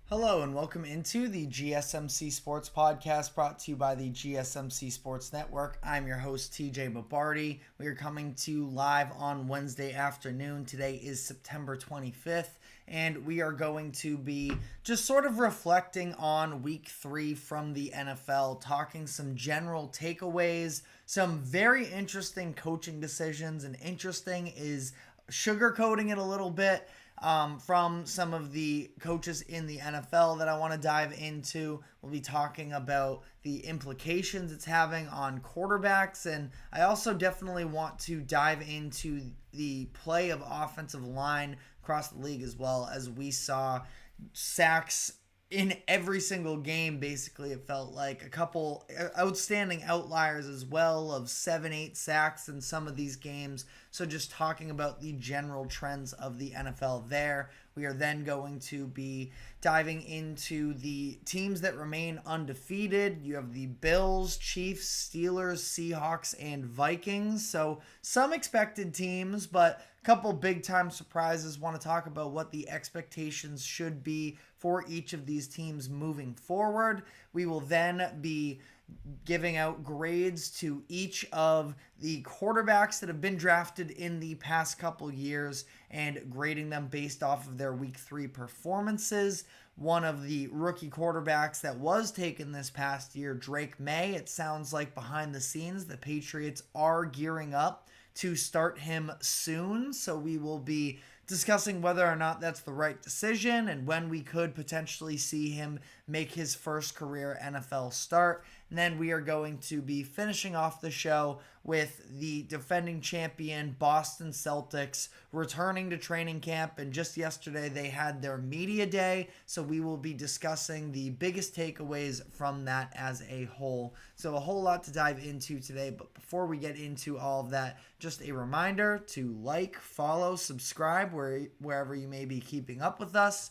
Hello and welcome into the GSMC Sports Podcast brought to you by the GSMC Sports Network. I'm your host TJ Babardi. We are coming to you live on Wednesday afternoon. Today is September 25th and we are going to be just sort of reflecting on week 3 from the NFL, talking some general takeaways, some very interesting coaching decisions, and interesting is sugarcoating it a little bit. From some of the coaches in the NFL that I want to dive into. We'll be talking about the implications it's having on quarterbacks, and I also definitely want to dive into the play of offensive line across the league, as well as we saw sacks in every single game. Basically, it felt like a couple outstanding outliers as well of 7-8 sacks in some of these games. So just talking about the general trends of the NFL there. We are then going to be diving into the teams that remain undefeated. You have the Bills, Chiefs, Steelers, Seahawks, and Vikings. So some expected teams, but a couple big time surprises. Want to talk about what the expectations should be for each of these teams moving forward. We will then be giving out grades to each of the quarterbacks that have been drafted in the past couple years and grading them based off of their week 3 performances. One of the rookie quarterbacks that was taken this past year, Drake May, it sounds like behind the scenes the Patriots are gearing up to start him soon. So we will be discussing whether or not that's the right decision and when we could potentially see him make his first career NFL start. And then we are going to be finishing off the show with the defending champion Boston Celtics returning to training camp. And just yesterday they had their media day. So we will be discussing the biggest takeaways from that as a whole. So a whole lot to dive into today. But before we get into all of that, just a reminder to like, follow, subscribe wherever you may be keeping up with us.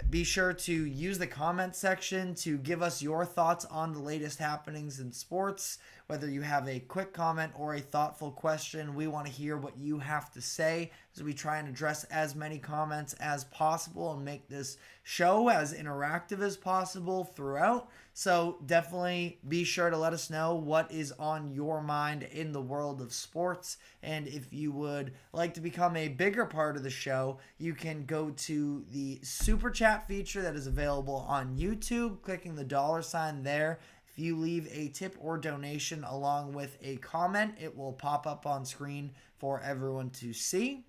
Be sure to use the comment section to give us your thoughts on the latest happenings in sports. Whether you have a quick comment or a thoughtful question, we want to hear what you have to say as we try and address as many comments as possible and make this show as interactive as possible throughout. So definitely be sure to let us know what is on your mind in the world of sports. And if you would like to become a bigger part of the show, you can go to the super chat feature that is available on YouTube, clicking the $sign there. If you leave a tip or donation along with a comment, it will pop up on screen for everyone to see.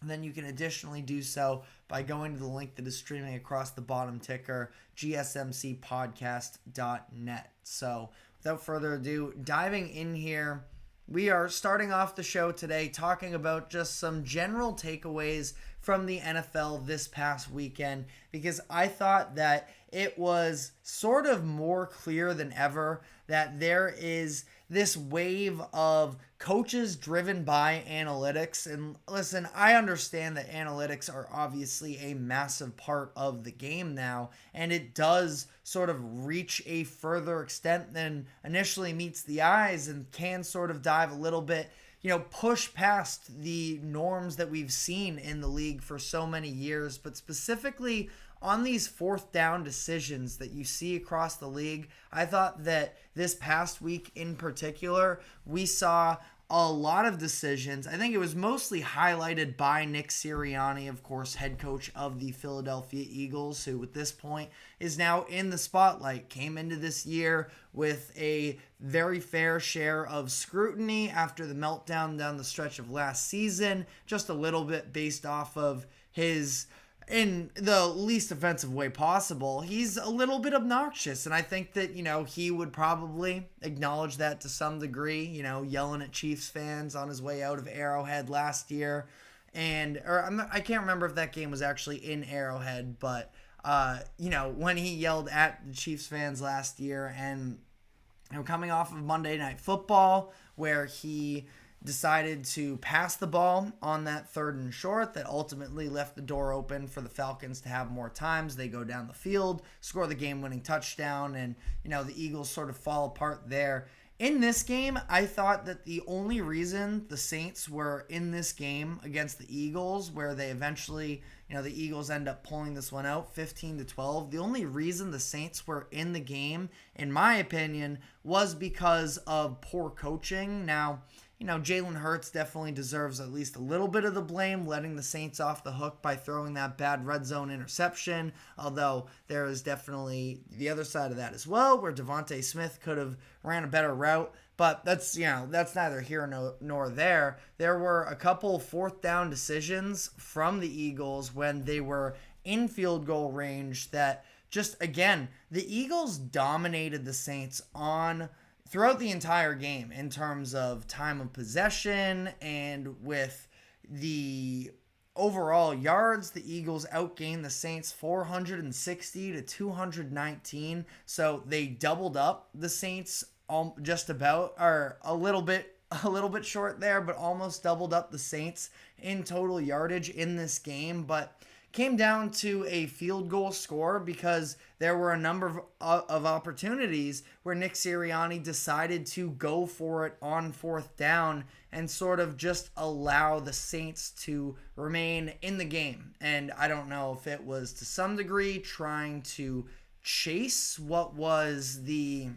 And then you can additionally do so by going to the link that is streaming across the bottom ticker, gsmcpodcast.net. So without further ado, diving in here, we are starting off the show today talking about just some general takeaways from the NFL this past weekend, because I thought that it was sort of more clear than ever that there is this wave of coaches driven by analytics. And listen, I understand that analytics are obviously a massive part of the game now, and it does sort of reach a further extent than initially meets the eyes and can sort of dive a little bit, push past the norms that we've seen in the league for so many years. But specifically on these fourth down decisions that you see across the league, I thought that this past week in particular, we saw a lot of decisions. I think it was mostly highlighted by Nick Sirianni, of course, head coach of the Philadelphia Eagles, who at this point is now in the spotlight. Came into this year with a very fair share of scrutiny after the meltdown down the stretch of last season, just a little bit based off of his, in the least offensive way possible, he's a little bit obnoxious. And I think that, he would probably acknowledge that to some degree, yelling at Chiefs fans on his way out of Arrowhead last year. I can't remember if that game was actually in Arrowhead, but, when he yelled at the Chiefs fans last year, and coming off of Monday Night Football, where he decided to pass the ball on that 3rd and short that ultimately left the door open for the Falcons to have more times. They go down the field, score the game-winning touchdown, and, the Eagles sort of fall apart there. in this game, I thought that the only reason the Saints were in this game against the Eagles, where they eventually, the Eagles end up pulling this one out 15-12, the only reason the Saints were in the game, in my opinion, was because of poor coaching. Now, Jalen Hurts definitely deserves at least a little bit of the blame, letting the Saints off the hook by throwing that bad red zone interception, although there is definitely the other side of that as well, where Devontae Smith could have ran a better route, but that's neither here nor there. There were a couple fourth down decisions from the Eagles when they were in field goal range that just, again, the Eagles dominated the Saints throughout the entire game in terms of time of possession and with the overall yards. The Eagles outgained the Saints 460-219. So they doubled up the Saints just about, or a little bit short there, but almost doubled up the Saints in total yardage in this game. But came down to a field goal score because there were a number of opportunities where Nick Sirianni decided to go for it on fourth down and sort of just allow the Saints to remain in the game. And I don't know if it was to some degree trying to chase what was the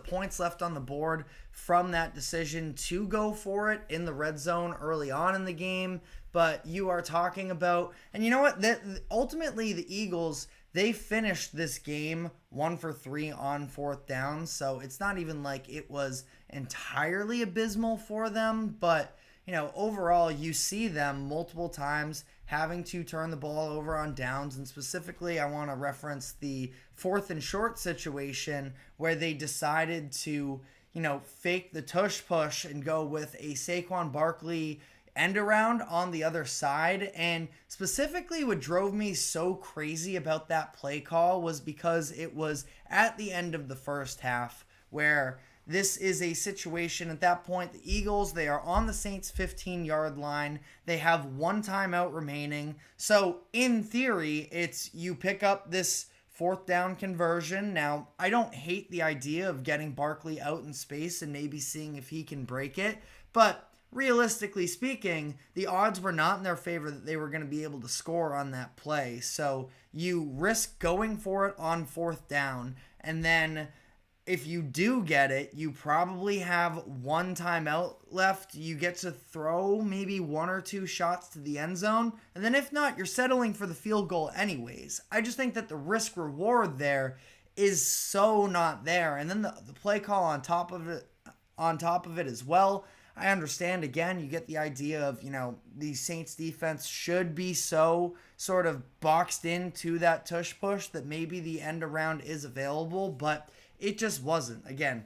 points left on the board from that decision to go for it in the red zone early on in the game. But you are talking about, and you know what? Ultimately, the Eagles, they finished this game 1 for 3 on fourth down. So it's not even like it was entirely abysmal for them. But, overall, you see them multiple times having to turn the ball over on downs. And specifically, I want to reference the 4th and short situation where they decided to, fake the tush push and go with a Saquon Barkley end around on the other side. And specifically what drove me so crazy about that play call was because it was at the end of the first half where this is a situation at that point. The Eagles, they are on the Saints 15-yard line. They have one timeout remaining. So in theory, it's you pick up this fourth down conversion. Now, I don't hate the idea of getting Barkley out in space and maybe seeing if he can break it, but realistically speaking, the odds were not in their favor that they were going to be able to score on that play. So you risk going for it on fourth down, and then if you do get it, you probably have one timeout left. You get to throw maybe 1 or 2 shots to the end zone, and then if not, you're settling for the field goal anyways. I just think that the risk reward there is so not there. And then the play call on top of it as well. I understand, again, you get the idea of, the Saints defense should be so sort of boxed into that tush push that maybe the end around is available, but it just wasn't. Again,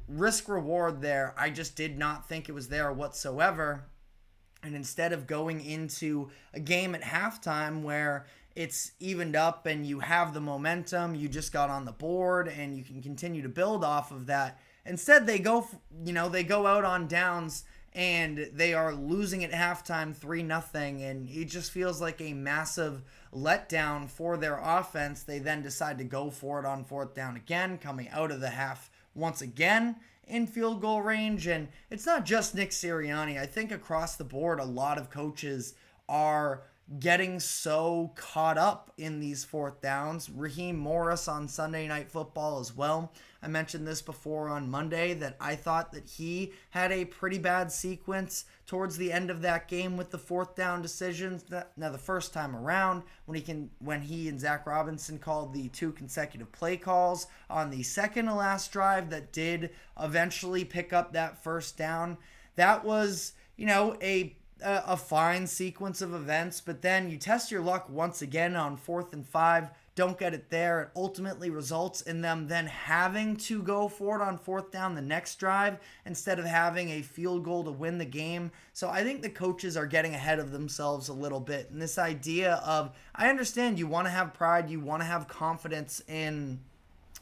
risk reward there, I just did not think it was there whatsoever. And instead of going into a game at halftime where it's evened up and you have the momentum, you just got on the board and you can continue to build off of that, instead, they go out on downs and they are losing at halftime 3-0, and it just feels like a massive letdown for their offense. They then decide to go for it on fourth down again, coming out of the half once again in field goal range. And it's not just Nick Sirianni. I think across the board, a lot of coaches are getting so caught up in these fourth downs. Raheem Morris on Sunday Night Football as well. I mentioned this before on Monday that I thought that he had a pretty bad sequence towards the end of that game with the fourth down decisions. Now, the first time around, when he and Zach Robinson called the 2 consecutive play calls on the second to last drive that did eventually pick up that first down, that was, a fine sequence of events. But then you test your luck once again on 4th and 5, don't get it there. It ultimately results in them then having to go for it on fourth down the next drive instead of having a field goal to win the game. So I think the coaches are getting ahead of themselves a little bit. And this idea of, I understand you want to have pride, you want to have confidence in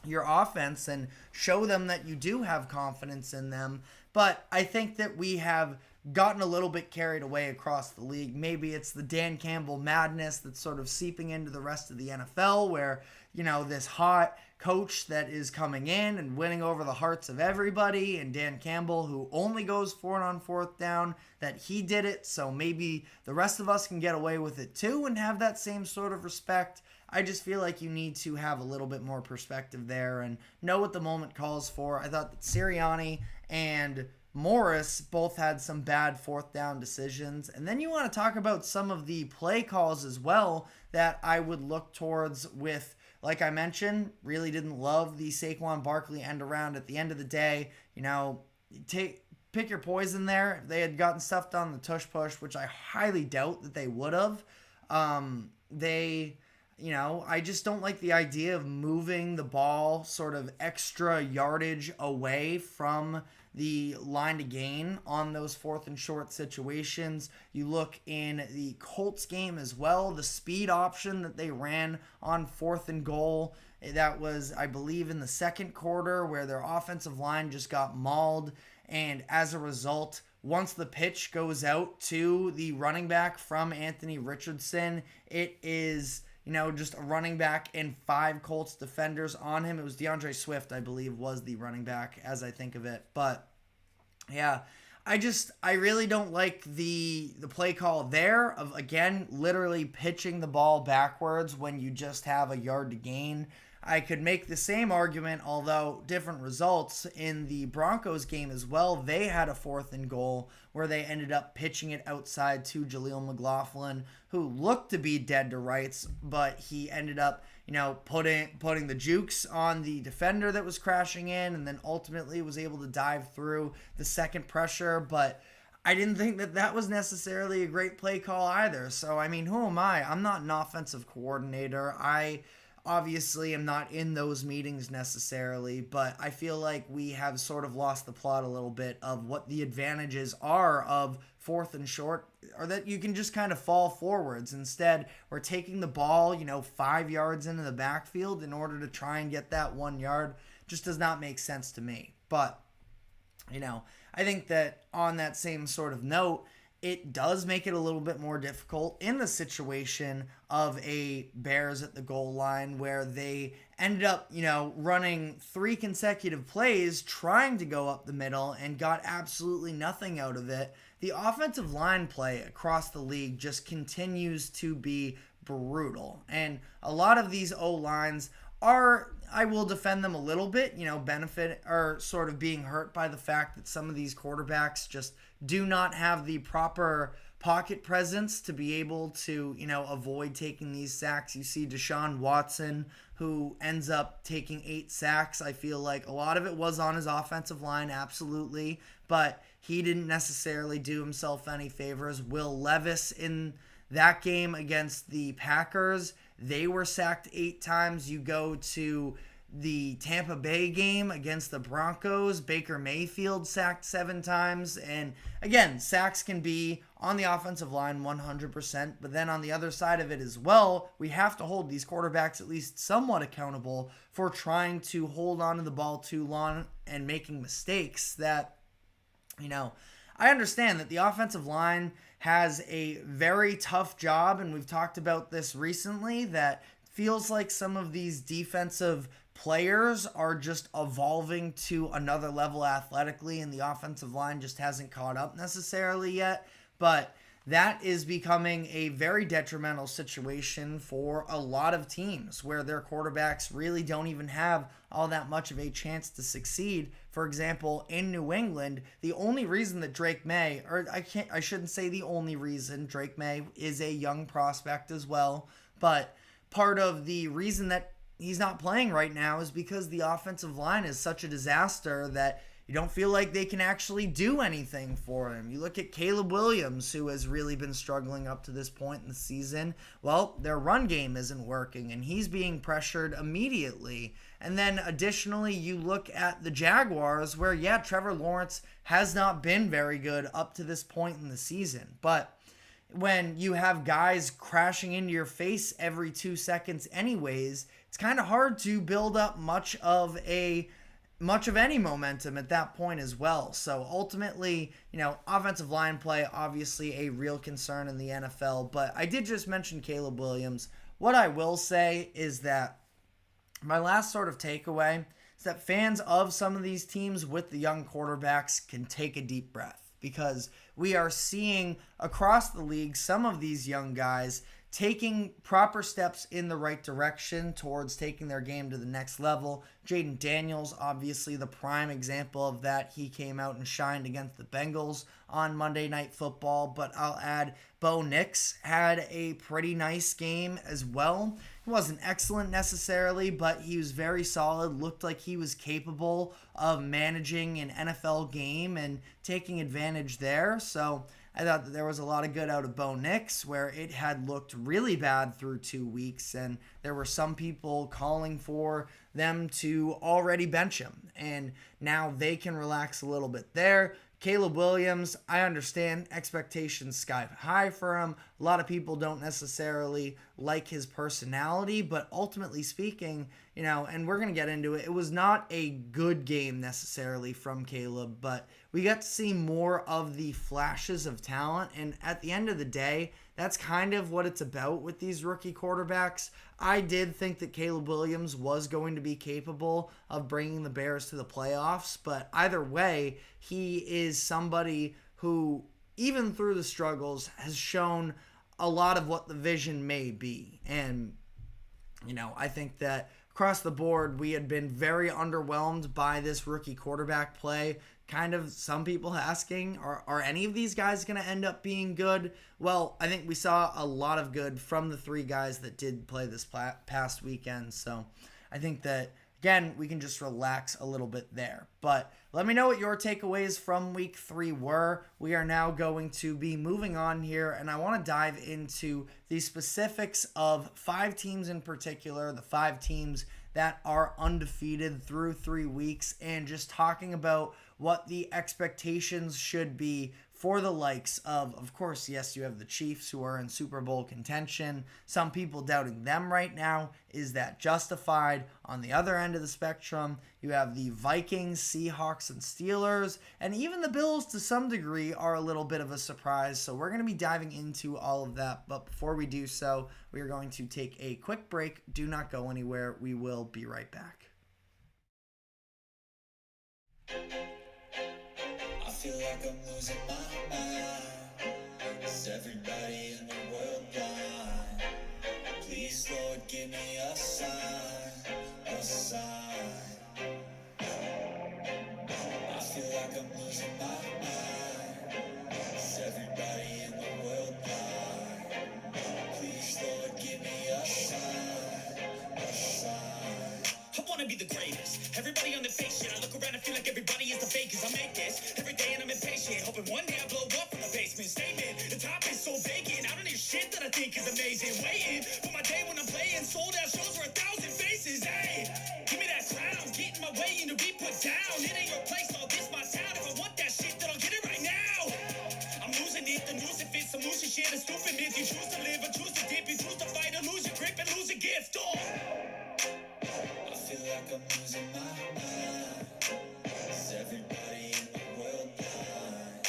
your offense and show them that you do have confidence in them. But I think that we have gotten a little bit carried away across the league. Maybe it's the Dan Campbell madness that's sort of seeping into the rest of the NFL where, this hot coach that is coming in and winning over the hearts of everybody, and Dan Campbell, who only goes for it on fourth down, that he did it, so maybe the rest of us can get away with it too and have that same sort of respect. I just feel like you need to have a little bit more perspective there and know what the moment calls for. I thought that Sirianni and Morris both had some bad fourth down decisions. And then you want to talk about some of the play calls as well that I would look towards with, like I mentioned, really didn't love the Saquon Barkley end around. At the end of the day, pick your poison there. If they had gotten stuffed on the tush push, which I highly doubt that they would have, I just don't like the idea of moving the ball sort of extra yardage away from the line to gain on those fourth and short situations. You look in the Colts game as well, the speed option that they ran on fourth and goal. That was, I believe, in the second quarter where their offensive line just got mauled. And as a result, once the pitch goes out to the running back from Anthony Richardson, it is just a running back and 5 Colts defenders on him. It was DeAndre Swift, I believe, was the running back as I think of it. But yeah, I really don't like the play call there of, again, literally pitching the ball backwards when you just have a yard to gain. I could make the same argument, although different results, in the Broncos game as well. They had a fourth and goal where they ended up pitching it outside to Jaleel McLaughlin, who looked to be dead to rights, but he ended up, putting the jukes on the defender that was crashing in, and then ultimately was able to dive through the second pressure. But I didn't think that was necessarily a great play call either. So, who am I? I'm not an offensive coordinator. I obviously am not in those meetings necessarily, but I feel like we have sort of lost the plot a little bit of what the advantages are of fourth and short, or that you can just kind of fall forwards. Instead, we're taking the ball, 5 yards into the backfield in order to try and get that 1 yard. Just does not make sense to me. But, I think that on that same sort of note, it does make it a little bit more difficult in the situation of a Bears at the goal line where they ended up, running 3 consecutive plays trying to go up the middle and got absolutely nothing out of it. The offensive line play across the league just continues to be brutal. And a lot of these O-lines are, I will defend them a little bit, benefit or sort of being hurt by the fact that some of these quarterbacks just do not have the proper pocket presence to be able to, avoid taking these sacks. You see Deshaun Watson, who ends up taking 8 sacks. I feel like a lot of it was on his offensive line, absolutely, but he didn't necessarily do himself any favors. Will Levis in that game against the Packers, they were sacked 8 times. You go to the Tampa Bay game against the Broncos, Baker Mayfield sacked 7 times. And again, sacks can be on the offensive line 100%, but then on the other side of it as well, we have to hold these quarterbacks at least somewhat accountable for trying to hold on to the ball too long and making mistakes that, I understand that the offensive line has a very tough job, and we've talked about this recently, that feels like some of these defensive players are just evolving to another level athletically, and the offensive line just hasn't caught up necessarily yet. But that is becoming a very detrimental situation for a lot of teams where their quarterbacks really don't even have all that much of a chance to succeed. For example, in New England, the only reason that Drake May, or I shouldn't say the only reason, Drake May is a young prospect as well, but part of the reason that he's not playing right now is because the offensive line is such a disaster that you don't feel like they can actually do anything for him. You look at Caleb Williams, who has really been struggling up to this point in the season. Well, their run game isn't working, and he's being pressured immediately. And then additionally, you look at the Jaguars, where, Trevor Lawrence has not been very good up to this point in the season. But when you have guys crashing into your face every 2 seconds anyways, it's kind of hard to build up much of any momentum at that point as well. So ultimately, offensive line play, obviously a real concern in the NFL, but I did just mention Caleb Williams. What I will say is that, My last sort of takeaway is that fans of some of these teams with the young quarterbacks can take a deep breath, because we are seeing across the league some of these young guys taking proper steps in the right direction towards taking their game to the next level. Jaden Daniels, obviously the prime example of that. He came out and shined against the Bengals on Monday Night Football, but I'll add Bo Nix had a pretty nice game as well. He wasn't excellent necessarily, but he was very solid, looked like he was capable of managing an NFL game and taking advantage there. So I thought that there was a lot of good out of Bo Nix, where it had looked really bad through 2 weeks, and there were some people calling for them to already bench him, and now they can relax a little bit there. Caleb Williams, I understand expectations sky high for him. A lot of people don't necessarily like his personality, but ultimately speaking, and we're going to get into it, it was not a good game necessarily from Caleb, but we got to see more of the flashes of talent, and at the end of the day, that's kind of what it's about with these rookie quarterbacks. I did think that Caleb Williams was going to be capable of bringing the Bears to the playoffs, but either way, he is somebody who, even through the struggles, has shown a lot of what the vision may be. And, I think that across the board, we had been very underwhelmed by this rookie quarterback play. Kind of some people asking, are any of these guys going to end up being good? Well, I think we saw a lot of good from the 3 guys that did play this past weekend. So I think that, again, we can just relax a little bit there. But let me know what your takeaways from week 3 were. We are now going to be moving on here, and I want to dive into the specifics of 5 teams in particular, the 5 teams that are undefeated through 3 weeks, and just talking about what the expectations should be for the likes of course, yes, you have the Chiefs who are in Super Bowl contention. Some people doubting them right now. Is that justified? On the other end of the spectrum, you have the Vikings, Seahawks, and Steelers, and even the Bills to some degree are a little bit of a surprise. So we're going to be diving into all of that. But before we do so, we are going to take a quick break. Do not go anywhere. We will be right back. I feel like I'm losing my mind. Is everybody in the world blind? Please, Lord, give me a sign, a sign. I feel like I'm losing my mind. Is everybody in the world blind? Please, Lord, give me a sign, a sign. I wanna be the greatest. Everybody on the fake shit. I look around and feel like everybody is the fakest. I make this every day and I'm impatient, hoping one day I blow up from the basement. Statement, the top is so vacant. I don't hear shit that I think is amazing. Waiting for my day when I'm playing sold out shows for 1,000 faces. Hey, give me that crown, get in my way and to be put down. It ain't your place, all this my town. If I want that shit, then I'll get it right now. I'm losing it, the news if it's some loose shit. A stupid myth, you choose to live or choose to dip. You choose to fight or lose your grip and lose a gift. Oh, I feel like I'm losing my mind. Is everybody in the world blind?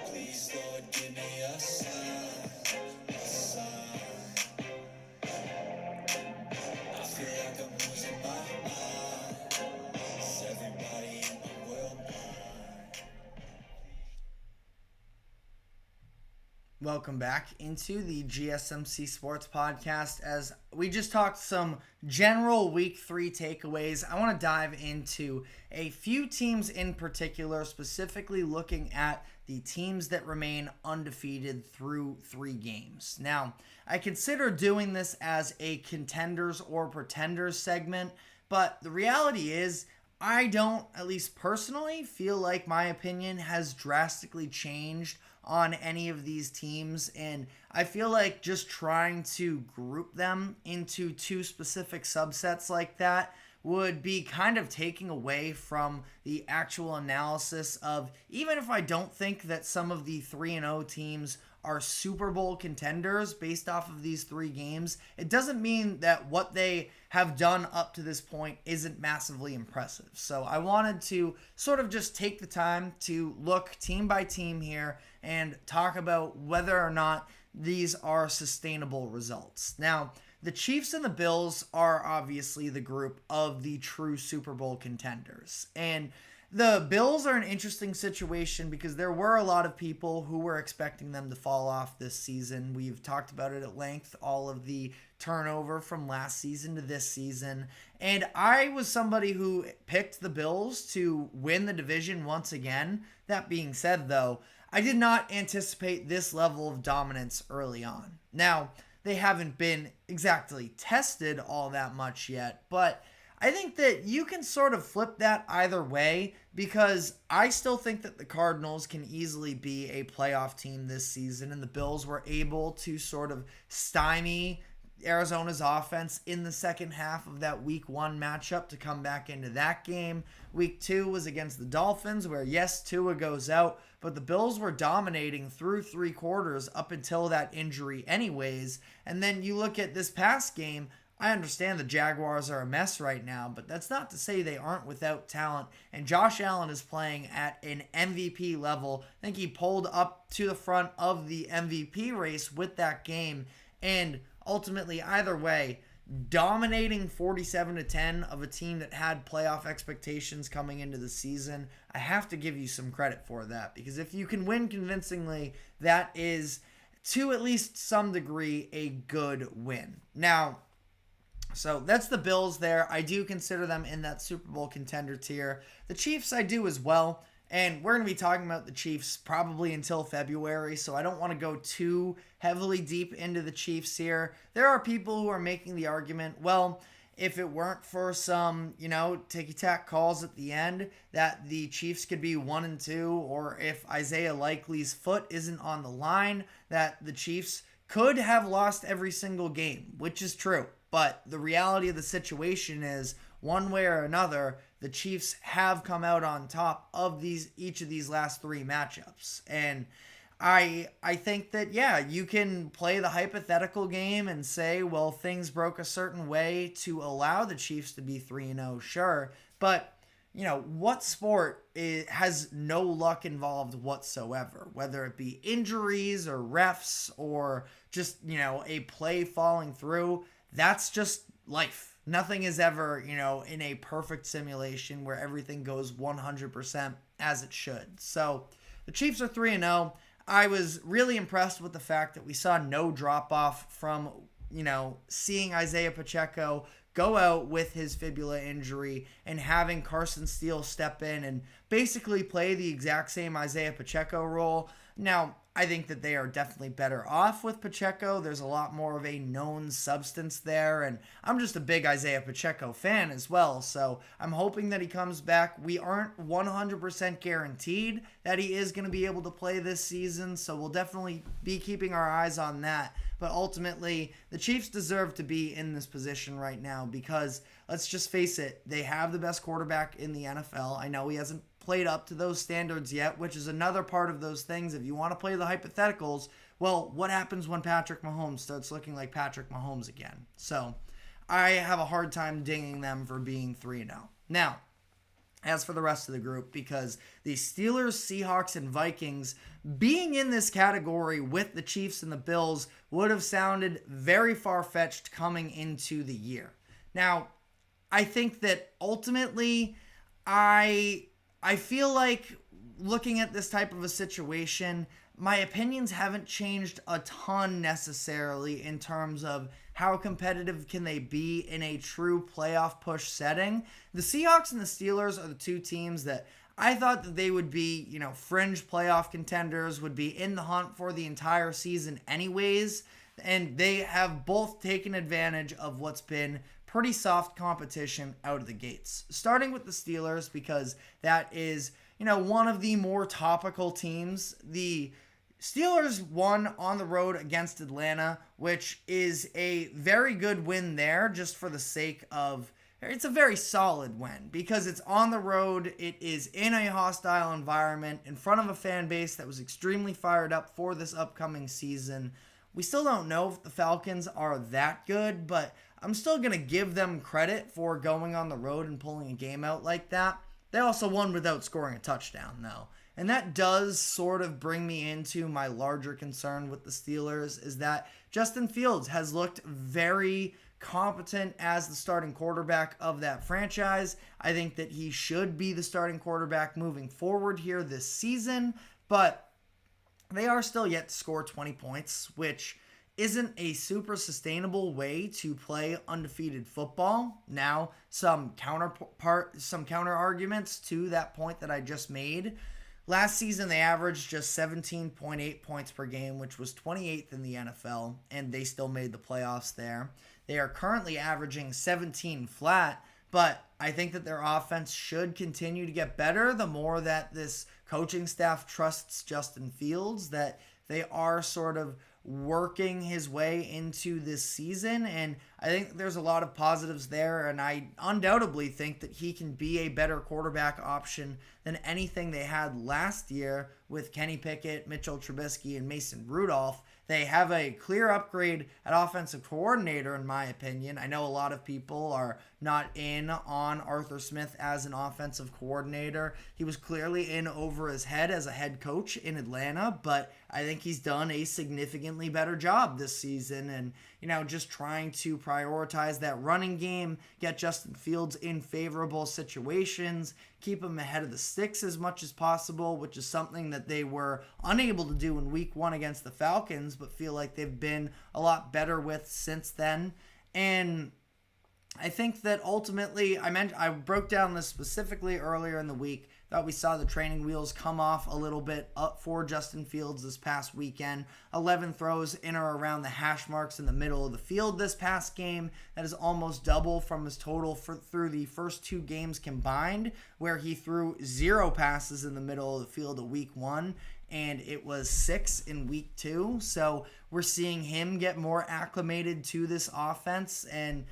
Please, Lord, give me a sign, a sign. I feel like I'm losing my mind. Is everybody in the world blind? Welcome back into the GSMC Sports Podcast. As we just talked some general Week 3 takeaways, I want to dive into a few teams in particular, specifically looking at the teams that remain undefeated through 3 games. Now, I consider doing this as a contenders or pretenders segment, but the reality is I don't, at least personally, feel like my opinion has drastically changed on any of these teams, and I feel like just trying to group them into 2 specific subsets like that would be kind of taking away from the actual analysis of, even if I don't think that some of the 3-0 teams are Super Bowl contenders based off of these 3 games, it doesn't mean that what they have done up to this point isn't massively impressive. So I wanted to sort of just take the time to look team by team here and talk about whether or not these are sustainable results. Now, the Chiefs and the Bills are obviously the group of the true Super Bowl contenders. And the Bills are an interesting situation because there were a lot of people who were expecting them to fall off this season. We've talked about it at length, all of the turnover from last season to this season. And I was somebody who picked the Bills to win the division once again. That being said, though, I did not anticipate this level of dominance early on. Now, they haven't been exactly tested all that much yet, but I think that you can sort of flip that either way because I still think that the Cardinals can easily be a playoff team this season, and the Bills were able to sort of stymie Arizona's offense in the second half of that week 1 matchup to come back into that game. Week 2 was against the Dolphins where, yes, Tua goes out, but the Bills were dominating through 3 quarters up until that injury anyways. And then you look at this past game, I understand the Jaguars are a mess right now, but that's not to say they aren't without talent. And Josh Allen is playing at an MVP level. I think he pulled up to the front of the MVP race with that game. And ultimately, either way, dominating 47-10 of a team that had playoff expectations coming into the season, I have to give you some credit for that. Because if you can win convincingly, that is, to at least some degree, a good win. Now, so that's the Bills there. I do consider them in that Super Bowl contender tier. The Chiefs I do as well. And we're going to be talking about the Chiefs probably until February, so I don't want to go too heavily deep into the Chiefs here. There are people who are making the argument, well, if it weren't for some, ticky-tack calls at the end, that the Chiefs could be 1-2, or if Isaiah Likely's foot isn't on the line, that the Chiefs could have lost every single game, which is true. But the reality of the situation is, one way or another, the Chiefs have come out on top of each of these last 3 matchups. And I think that, yeah, you can play the hypothetical game and say, well, things broke a certain way to allow the Chiefs to be 3-0, sure. But, what sport has no luck involved whatsoever? Whether it be injuries or refs or just, a play falling through, that's just life. Nothing is ever, in a perfect simulation where everything goes 100% as it should. So the Chiefs are 3-0. I was really impressed with the fact that we saw no drop-off from, seeing Isaiah Pacheco go out with his fibula injury and having Carson Steele step in and basically play the exact same Isaiah Pacheco role. Now, I think that they are definitely better off with Pacheco. There's a lot more of a known substance there, and I'm just a big Isaiah Pacheco fan as well, so I'm hoping that he comes back. We aren't 100% guaranteed that he is going to be able to play this season, so we'll definitely be keeping our eyes on that. But ultimately, the Chiefs deserve to be in this position right now because, let's just face it, they have the best quarterback in the NFL. I know he hasn't played up to those standards yet, which is another part of those things. If you want to play the hypotheticals, well, what happens when Patrick Mahomes starts looking like Patrick Mahomes again? So I have a hard time dinging them for being 3-0. Now, as for the rest of the group, because the Steelers, Seahawks, and Vikings being in this category with the Chiefs and the Bills would have sounded very far-fetched coming into the year. Now, I think that ultimately I feel like looking at this type of a situation, my opinions haven't changed a ton necessarily in terms of how competitive can they be in a true playoff push setting. The Seahawks and the Steelers are the 2 teams that I thought that they would be, fringe playoff contenders, would be in the hunt for the entire season anyways, and they have both taken advantage of what's been pretty soft competition out of the gates. Starting with the Steelers, because that is, one of the more topical teams. The Steelers won on the road against Atlanta, which is a very good win there, just for the sake of, it's a very solid win, because it's on the road, it is in a hostile environment, in front of a fan base that was extremely fired up for this upcoming season. We still don't know if the Falcons are that good, but I'm still going to give them credit for going on the road and pulling a game out like that. They also won without scoring a touchdown, though. And that does sort of bring me into my larger concern with the Steelers, is that Justin Fields has looked very competent as the starting quarterback of that franchise. I think that he should be the starting quarterback moving forward here this season, but they are still yet to score 20 points, which isn't a super sustainable way to play undefeated football. Now, some counter arguments to that point that I just made. Last season, they averaged just 17.8 points per game, which was 28th in the NFL, and they still made the playoffs there. They are currently averaging 17 flat, but I think that their offense should continue to get better the more that this coaching staff trusts Justin Fields, that they are sort of working his way into this season, and I think there's a lot of positives there, and I undoubtedly think that he can be a better quarterback option than anything they had last year with Kenny Pickett, Mitchell Trubisky, and Mason Rudolph. They have a clear upgrade at offensive coordinator, in my opinion. I know a lot of people are not in on Arthur Smith as an offensive coordinator. He was clearly in over his head as a head coach in Atlanta, but I think he's done a significantly better job this season, and just trying to prioritize that running game, get Justin Fields in favorable situations, keep him ahead of the sticks as much as possible, which is something that they were unable to do in week 1 against the Falcons, but feel like they've been a lot better with since then. And I think that ultimately, I broke down this specifically earlier in the week. Thought we saw the training wheels come off a little bit up for Justin Fields this past weekend. 11 throws in or around the hash marks in the middle of the field this past game. That is almost double from his total through the first 2 games combined, where he threw 0 passes in the middle of the field of week 1. And it was 6 in week 2. So we're seeing him get more acclimated to this offense. And,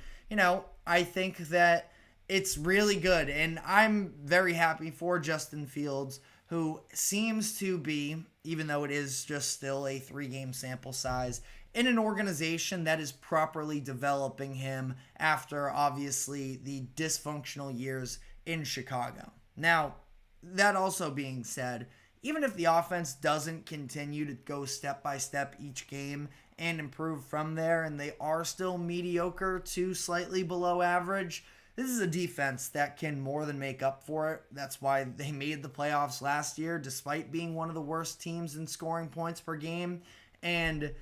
I think that it's really good. And I'm very happy for Justin Fields, who seems to be, even though it is just still a 3-game sample size, in an organization that is properly developing him after, obviously, the dysfunctional years in Chicago. Now, that also being said, even if the offense doesn't continue to go step by step each game and improve from there, and they are still mediocre to slightly below average, this is a defense that can more than make up for it. That's why they made the playoffs last year, despite being one of the worst teams in scoring points per game. And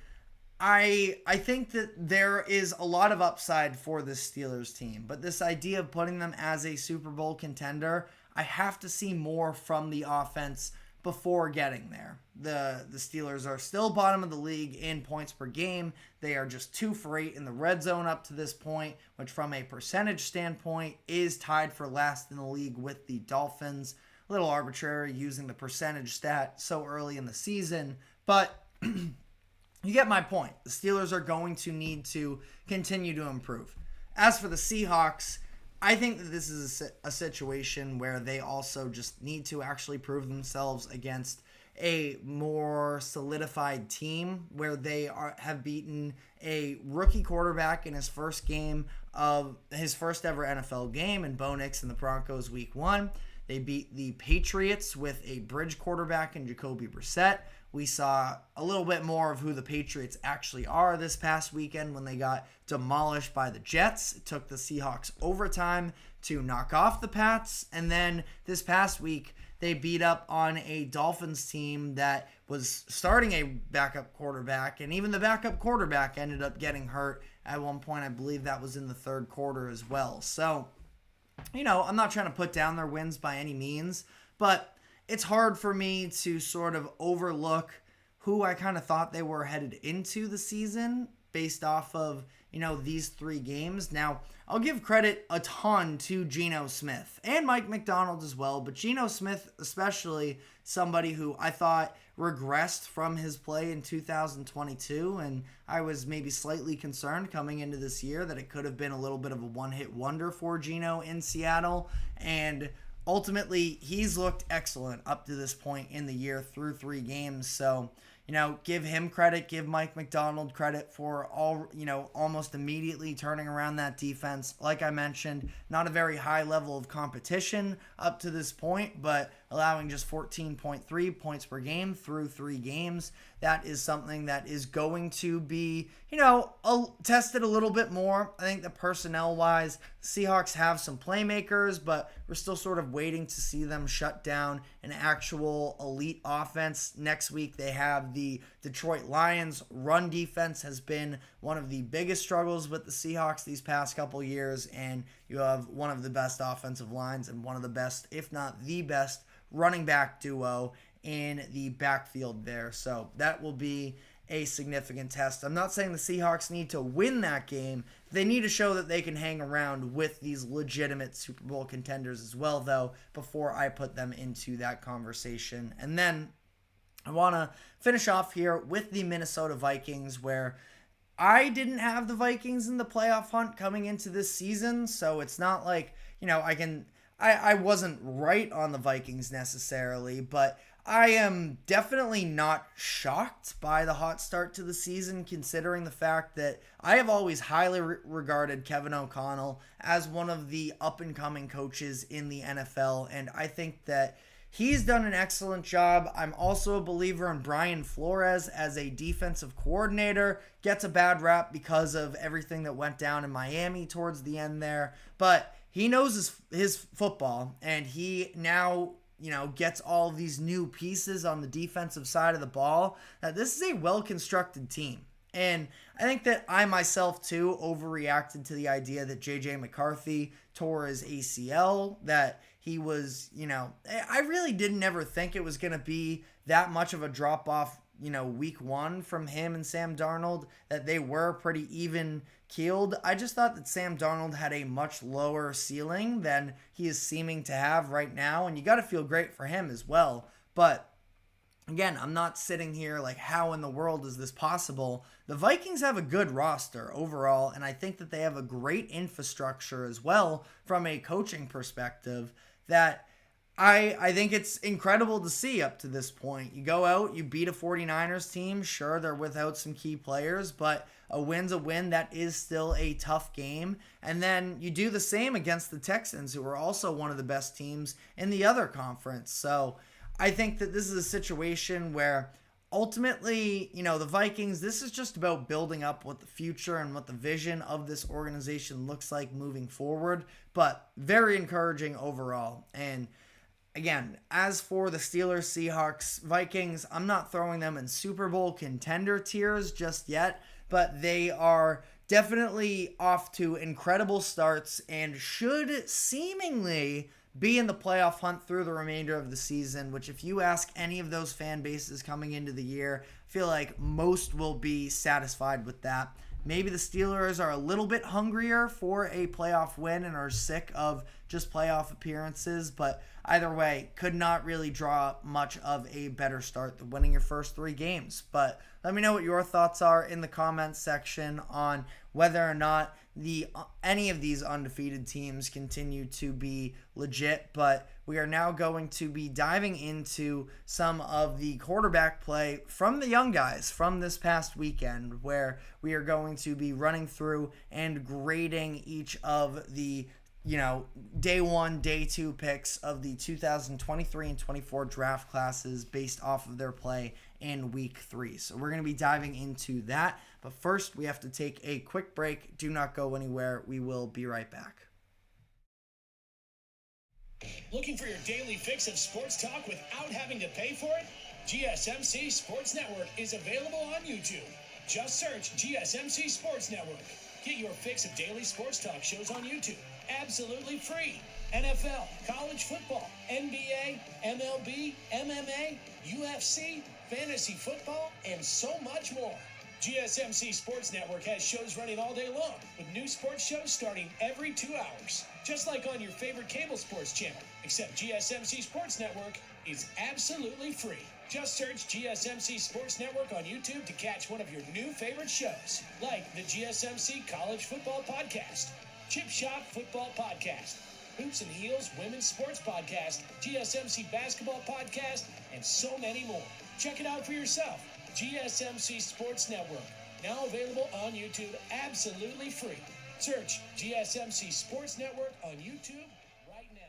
I think that there is a lot of upside for this Steelers team, but this idea of putting them as a Super Bowl contender, I have to see more from the offense before getting there. The Steelers are still bottom of the league in points per game. They are just 2 for 8 in the red zone up to this point, which from a percentage standpoint is tied for last in the league with the Dolphins. A little arbitrary using the percentage stat so early in the season, but you get my point. The Steelers are going to need to continue to improve. As for the Seahawks, I think that this is a situation where they also just need to actually prove themselves against a more solidified team, where they have beaten a rookie quarterback in his first game of his first ever NFL game in Bo Nix and the Broncos week 1. They beat the Patriots with a bridge quarterback in Jacoby Brissett. We saw a little bit more of who the Patriots actually are this past weekend when they got demolished by the Jets. It took the Seahawks overtime to knock off the Pats. And then this past week, they beat up on a Dolphins team that was starting a backup quarterback. And even the backup quarterback ended up getting hurt at one point. I believe that was in the third quarter as well. So, I'm not trying to put down their wins by any means, but it's hard for me to sort of overlook who I kind of thought they were headed into the season based off of, these 3 games. Now, I'll give credit a ton to Geno Smith and Mike McDonald as well, but Geno Smith especially, somebody who I thought regressed from his play in 2022, and I was maybe slightly concerned coming into this year that it could have been a little bit of a one-hit wonder for Geno in Seattle, and ultimately, he's looked excellent up to this point in the year through 3 games. So, give him credit, give Mike McDonald credit for almost immediately turning around that defense. Like I mentioned, not a very high level of competition up to this point, but allowing just 14.3 points per game through 3 games. That is something that is going to be, tested a little bit more. I think that personnel-wise, the Seahawks have some playmakers, but we're still sort of waiting to see them shut down an actual elite offense. Next week, they have the Detroit Lions. Run defense has been one of the biggest struggles with the Seahawks these past couple years, and you have one of the best offensive lines and one of the best, if not the best, running back duo in the backfield there. So that will be a significant test. I'm not saying the Seahawks need to win that game. They need to show that they can hang around with these legitimate Super Bowl contenders as well, though, before I put them into that conversation. And then I want to finish off here with the Minnesota Vikings, where I didn't have the Vikings in the playoff hunt coming into this season, so it's not like, I wasn't right on the Vikings necessarily, but I am definitely not shocked by the hot start to the season, considering the fact that I have always highly regarded Kevin O'Connell as one of the up-and-coming coaches in the NFL, and I think that he's done an excellent job. I'm also a believer in Brian Flores as a defensive coordinator. Gets a bad rap because of everything that went down in Miami towards the end there, but he knows his football, and he now gets all of these new pieces on the defensive side of the ball. Now, this is a well-constructed team. And I think that I myself, too, overreacted to the idea that J.J. McCarthy tore his ACL, that he was, I really didn't ever think it was going to be that much of a drop-off, week one from him and Sam Darnold, that they were pretty even-keeled. I just thought that Sam Darnold had a much lower ceiling than he is seeming to have right now, and you got to feel great for him as well. But again, I'm not sitting here like, how in the world is this possible? The Vikings have a good roster overall, and I think that they have a great infrastructure as well from a coaching perspective that I think it's incredible to see up to this point. You go out, you beat a 49ers team. Sure, they're without some key players, but a win's a win. That is still a tough game. And then you do the same against the Texans, who are also one of the best teams in the other conference. So I think that this is a situation where ultimately, the Vikings, this is just about building up what the future and what the vision of this organization looks like moving forward, but very encouraging overall. And again, as for the Steelers, Seahawks, Vikings, I'm not throwing them in Super Bowl contender tiers just yet, but they are definitely off to incredible starts and should seemingly be in the playoff hunt through the remainder of the season, which if you ask any of those fan bases coming into the year, I feel like most will be satisfied with that. Maybe the Steelers are a little bit hungrier for a playoff win and are sick of just playoff appearances, but either way, could not really draw much of a better start than winning your first 3 games. But let me know what your thoughts are in the comments section on whether or not any of these undefeated teams continue to be legit. But we are now going to be diving into some of the quarterback play from the young guys from this past weekend, where we are going to be running through and grading each of the day 1, day 2 picks of the 2023 and 24 draft classes based off of their play in week 3. So we're going to be diving into that. But first, we have to take a quick break. Do not go anywhere. We will be right back. Looking for your daily fix of sports talk without having to pay for it? GSMC Sports Network is available on YouTube. Just search GSMC Sports Network. Get your fix of daily sports talk shows on YouTube. Absolutely free. NFL, college football, NBA, MLB, MMA, UFC, fantasy football, and so much more. GSMC Sports Network has shows running all day long, with new sports shows starting every 2 hours. Just like on your favorite cable sports channel, except GSMC Sports Network is absolutely free. Just search GSMC Sports Network on YouTube to catch one of your new favorite shows, like the GSMC College Football Podcast, Chip Shot Football Podcast, Hoops and Heels Women's Sports Podcast, GSMC Basketball Podcast, and so many more. Check it out for yourself. GSMC Sports Network, now available on YouTube absolutely free. Search GSMC Sports Network on YouTube right now.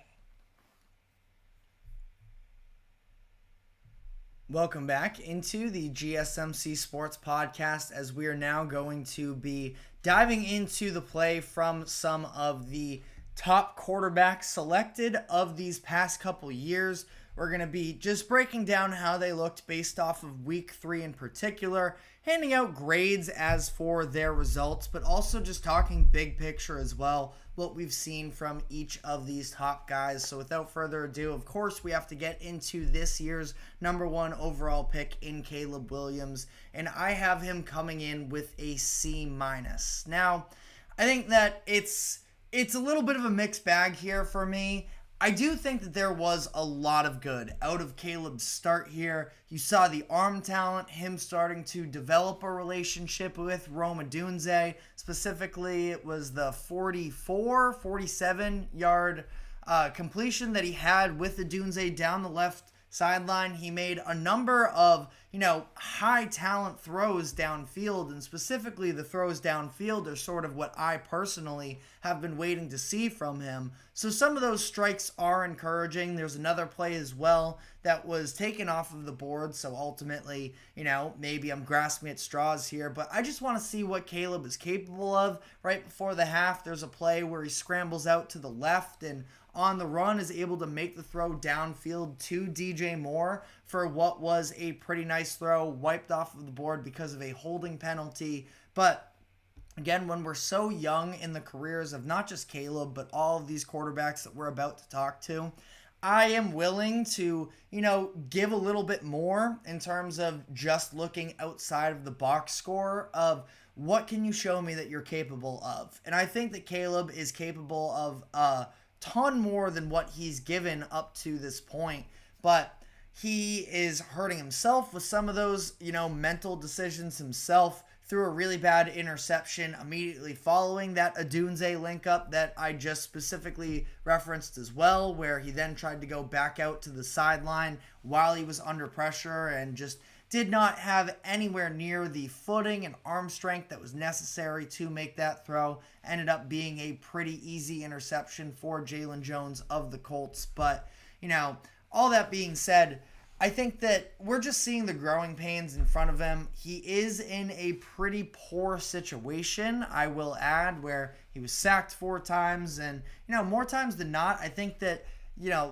Welcome back into the GSMC Sports Podcast, as we are now going to be diving into the play from some of the top quarterbacks selected of these past couple years. We're going to be just breaking down how they looked based off of week 3 in particular, handing out grades as for their results, but also just talking big picture as well, what we've seen from each of these top guys. So without further ado, of course, we have to get into this year's number 1 overall pick in Caleb Williams, and I have him coming in with a C-. Now, I think that it's a little bit of a mixed bag here for me. I do think that there was a lot of good out of Caleb's start here. You saw the arm talent, him starting to develop a relationship with Rome Odunze. Specifically, it was the 47-yard completion that he had with Odunze down the left sideline. He made a number of, high talent throws downfield, and specifically the throws downfield are sort of what I personally have been waiting to see from him. So some of those strikes are encouraging. There's another play as well that was taken off of the board, so ultimately, maybe I'm grasping at straws here, but I just want to see what Caleb is capable of. Right before the half, there's a play where he scrambles out to the left and on the run is able to make the throw downfield to DJ Moore for what was a pretty nice throw, wiped off of the board because of a holding penalty. But again, when we're so young in the careers of not just Caleb, but all of these quarterbacks that we're about to talk to, I am willing to, give a little bit more in terms of just looking outside of the box score of what can you show me that you're capable of. And I think that Caleb is capable of ton more than what he's given up to this point, but he is hurting himself with some of those, mental decisions himself. Threw a really bad interception immediately following that Odunze link up that I just specifically referenced as well, where he then tried to go back out to the sideline while he was under pressure and just did not have anywhere near the footing and arm strength that was necessary to make that throw. Ended up being a pretty easy interception for Jalen Jones of the Colts. But, all that being said, I think that we're just seeing the growing pains in front of him. He is in a pretty poor situation, I will add, where he was sacked 4 times. And, more times than not, I think that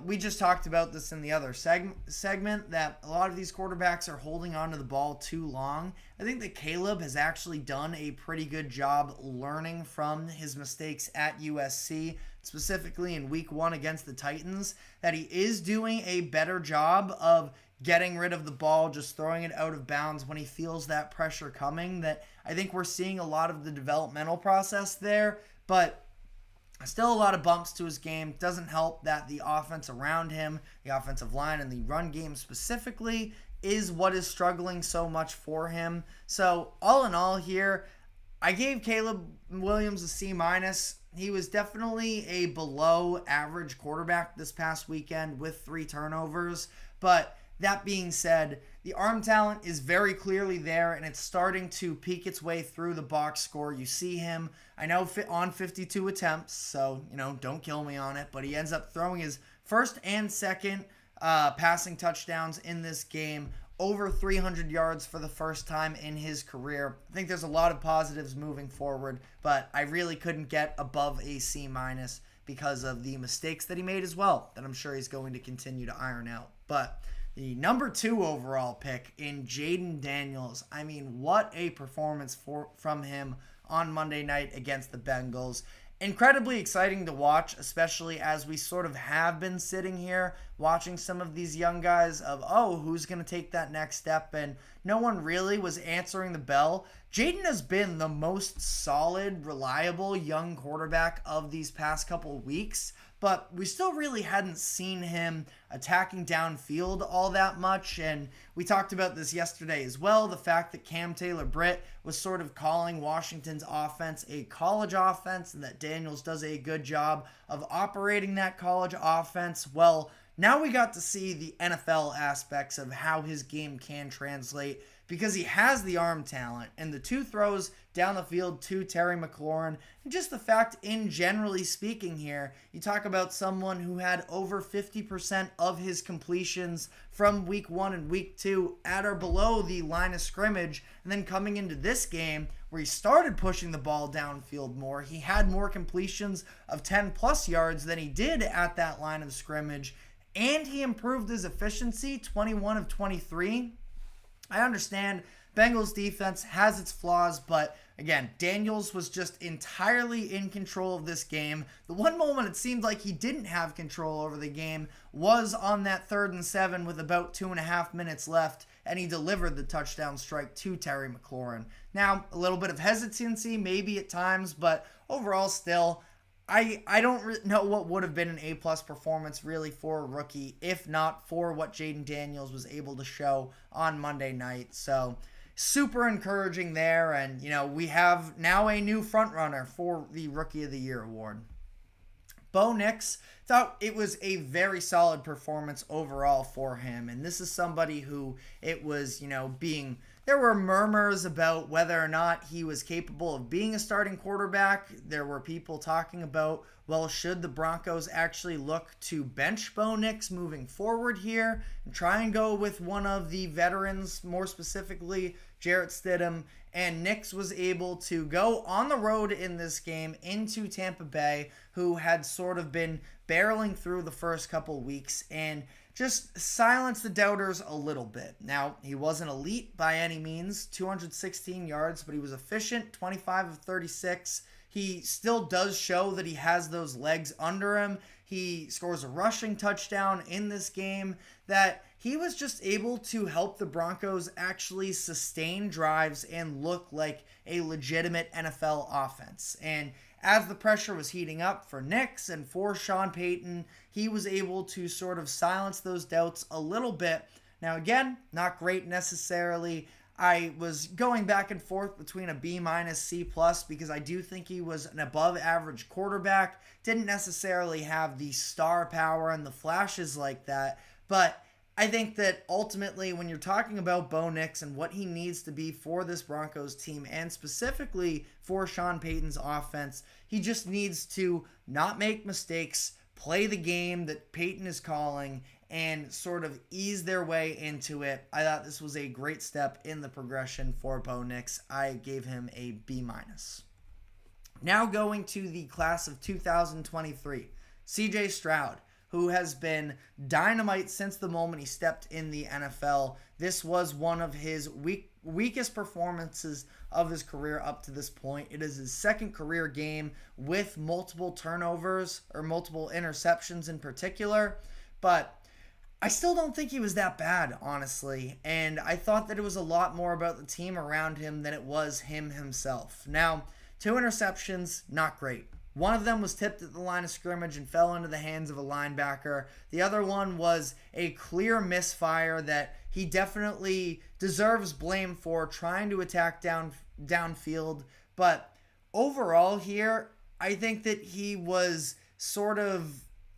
we just talked about this in the other segment that a lot of these quarterbacks are holding on to the ball too long. I think that Caleb has actually done a pretty good job learning from his mistakes at USC, specifically in week 1 against the Titans, that he is doing a better job of getting rid of the ball, just throwing it out of bounds when he feels that pressure coming. That I think we're seeing a lot of the developmental process there, but still a lot of bumps to his game. Doesn't help that the offense around him, the offensive line and the run game specifically, is what is struggling so much for him. So all in all here, I gave Caleb Williams a C-. He was definitely a below average quarterback this past weekend with 3 turnovers. But that being said, the arm talent is very clearly there, and it's starting to peek its way through the box score. You see him, I know, on 52 attempts, so, don't kill me on it, but he ends up throwing his first and second passing touchdowns in this game, over 300 yards for the first time in his career. I think there's a lot of positives moving forward, but I really couldn't get above a C- because of the mistakes that he made as well, that I'm sure he's going to continue to iron out. But the number 2 overall pick in Jaden Daniels. I mean, what a performance from him on Monday night against the Bengals. Incredibly exciting to watch, especially as we sort of have been sitting here watching some of these young guys of, who's going to take that next step? And no one really was answering the bell. Jaden has been the most solid, reliable young quarterback of these past couple weeks, but we still really hadn't seen him attacking downfield all that much. And we talked about this yesterday as well, the fact that Cam Taylor-Britt was sort of calling Washington's offense a college offense, and that Daniels does a good job of operating that college offense. Well, now we got to see the NFL aspects of how his game can translate, because he has the arm talent, and the 2 throws down the field to Terry McLaurin, and just the fact, in generally speaking here, you talk about someone who had over 50% of his completions from week 1 and week 2 at or below the line of scrimmage, and then coming into this game where he started pushing the ball downfield more, he had more completions of 10 plus yards than he did at that line of scrimmage, and he improved his efficiency, 21 of 23. I understand Bengals defense has its flaws, but again, Daniels was just entirely in control of this game. The one moment it seemed like he didn't have control over the game was on that 3rd and 7 with about 2.5 minutes left, and he delivered the touchdown strike to Terry McLaurin. Now, a little bit of hesitancy maybe at times, but overall still, I don't know what would have been an A-plus performance really for a rookie if not for what Jaden Daniels was able to show on Monday night. So super encouraging there, and we have now a new frontrunner for the Rookie of the Year award. Bo Nix, thought it was a very solid performance overall for him, and this is somebody who it was, there were murmurs about whether or not he was capable of being a starting quarterback. There were people talking about, well, should the Broncos actually look to bench Bo Nix moving forward here and try and go with one of the veterans, more specifically Jarrett Stidham. And Nix was able to go on the road in this game into Tampa Bay, who had sort of been barreling through the first couple weeks, and just silence the doubters a little bit. Now, he wasn't elite by any means, 216 yards, but he was efficient, 25 of 36. He still does show that he has those legs under him. He scores a rushing touchdown in this game that he was just able to help the Broncos actually sustain drives and look like a legitimate NFL offense. And as the pressure was heating up for Nix and for Sean Payton, he was able to sort of silence those doubts a little bit. Now, again, not great necessarily. I was going back and forth between a B- C+ because I do think he was an above average quarterback. Didn't necessarily have the star power and the flashes like that. But I think that ultimately when you're talking about Bo Nix and what he needs to be for this Broncos team and specifically for Sean Payton's offense, he just needs to not make mistakes, play the game that Payton is calling, and sort of ease their way into it. I thought this was a great step in the progression for Bo Nix. I gave him a B-. Now going to the class of 2023, CJ Stroud, who has been dynamite since the moment he stepped in the NFL. This was one of his weakest performances of his career up to this point. It is his second career game with multiple turnovers or multiple interceptions in particular, but I still don't think he was that bad, honestly, and I thought that it was a lot more about the team around him than it was him himself. Now, 2 interceptions, not great. One of them was tipped at the line of scrimmage and fell into the hands of a linebacker. The other one was a clear misfire that he definitely deserves blame for, trying to attack downfield. But overall here, I think that he was sort of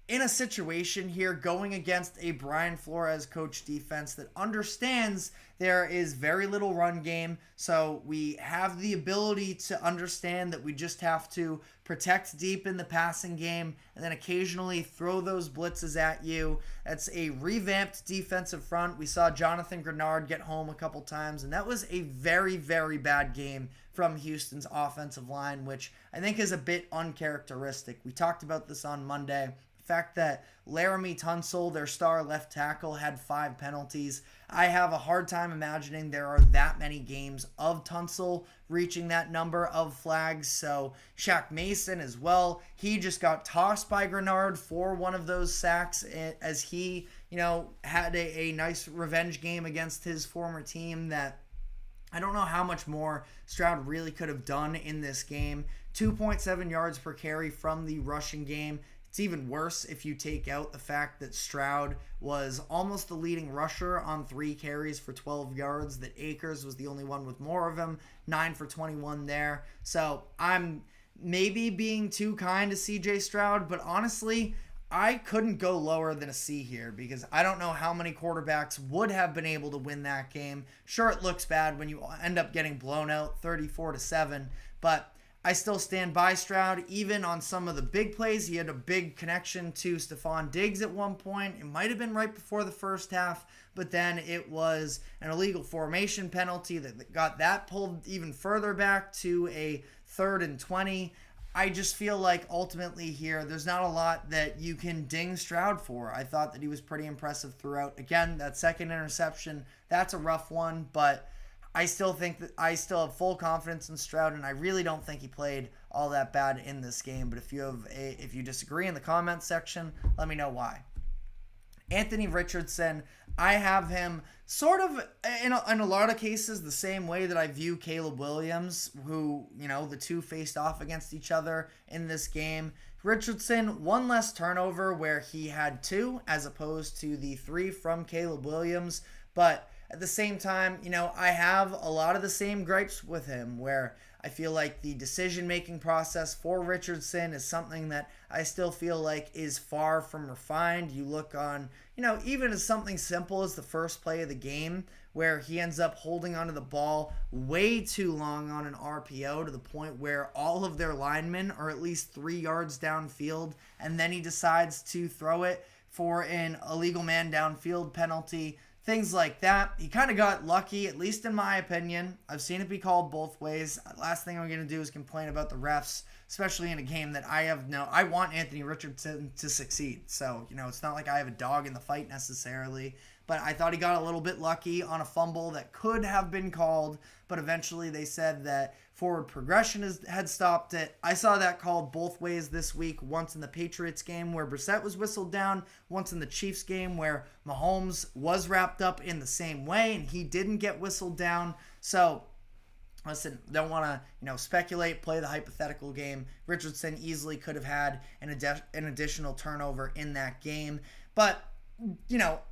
in a situation here going against a Brian Flores coach defense that understands there is very little run game. So we have the ability to understand that we just have to protect deep in the passing game and then occasionally throw those blitzes at you. That's a revamped defensive front. We saw Jonathan Grenard get home a couple times, and that was a very, very bad game from Houston's offensive line, which I think is a bit uncharacteristic. We talked about this on Monday. The fact that Laramie Tunsil, their star left tackle, had 5 penalties. I have a hard time imagining there are that many games of Tunsil reaching that number of flags. So Shaq Mason as well. He just got tossed by Grenard for one of those sacks as he, had a nice revenge game against his former team that I don't know how much more Stroud really could have done in this game. 2.7 yards per carry from the rushing game. It's even worse if you take out the fact that Stroud was almost the leading rusher on 3 carries for 12 yards, that Akers was the only one with more of them, 9 for 21 there. So I'm maybe being too kind to CJ Stroud, but honestly, I couldn't go lower than a C here because I don't know how many quarterbacks would have been able to win that game. Sure, it looks bad when you end up getting blown out 34-7, but I still stand by Stroud. Even on some of the big plays, he had a big connection to Stephon Diggs at one point. It might have been right before the first half, but then it was an illegal formation penalty that got that pulled even further back to a 3rd and 20. I just feel like ultimately here, there's not a lot that you can ding Stroud for. I thought that he was pretty impressive throughout. Again, that second interception, that's a rough one, but I still think that I still have full confidence in Stroud, and I really don't think he played all that bad in this game. But if you disagree in the comments section, let me know why. Anthony Richardson, I have him sort of in a lot of cases the same way that I view Caleb Williams, who, the two faced off against each other in this game. Richardson, one less turnover where he had 2 as opposed to the 3 from Caleb Williams. But at the same time, I have a lot of the same gripes with him where I feel like the decision-making process for Richardson is something that I still feel like is far from refined. You look on, even as something simple as the first play of the game where he ends up holding onto the ball way too long on an RPO to the point where all of their linemen are at least 3 yards downfield, and then he decides to throw it for an illegal man downfield penalty. Things like that. He kind of got lucky, at least in my opinion. I've seen it be called both ways. Last thing I'm going to do is complain about the refs, especially in a game that I want Anthony Richardson to succeed. So, it's not like I have a dog in the fight necessarily. But I thought he got a little bit lucky on a fumble that could have been called. But eventually they said that forward progression had stopped it. I saw that called both ways this week. Once in the Patriots game where Brissett was whistled down. Once in the Chiefs game where Mahomes was wrapped up in the same way and he didn't get whistled down. So, listen, don't want to, speculate, play the hypothetical game. Richardson easily could have had an additional turnover in that game. But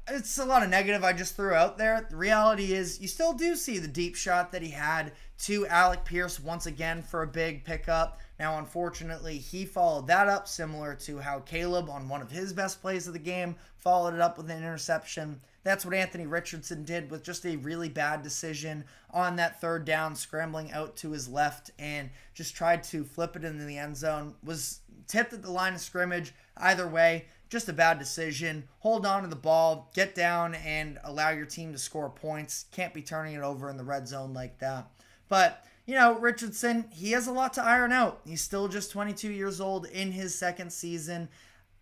it's a lot of negative I just threw out there. The reality is you still do see the deep shot that he had to Alec Pierce once again for a big pickup. Now, unfortunately, he followed that up similar to how Caleb on one of his best plays of the game followed it up with an interception. That's what Anthony Richardson did with just a really bad decision on that 3rd down, scrambling out to his left and just tried to flip it into the end zone. Was tipped at the line of scrimmage. Either way, just a bad decision. Hold on to the ball, get down, and allow your team to score points. Can't be turning it over in the red zone like that. But, Richardson, he has a lot to iron out. He's still just 22 years old in his 2nd season.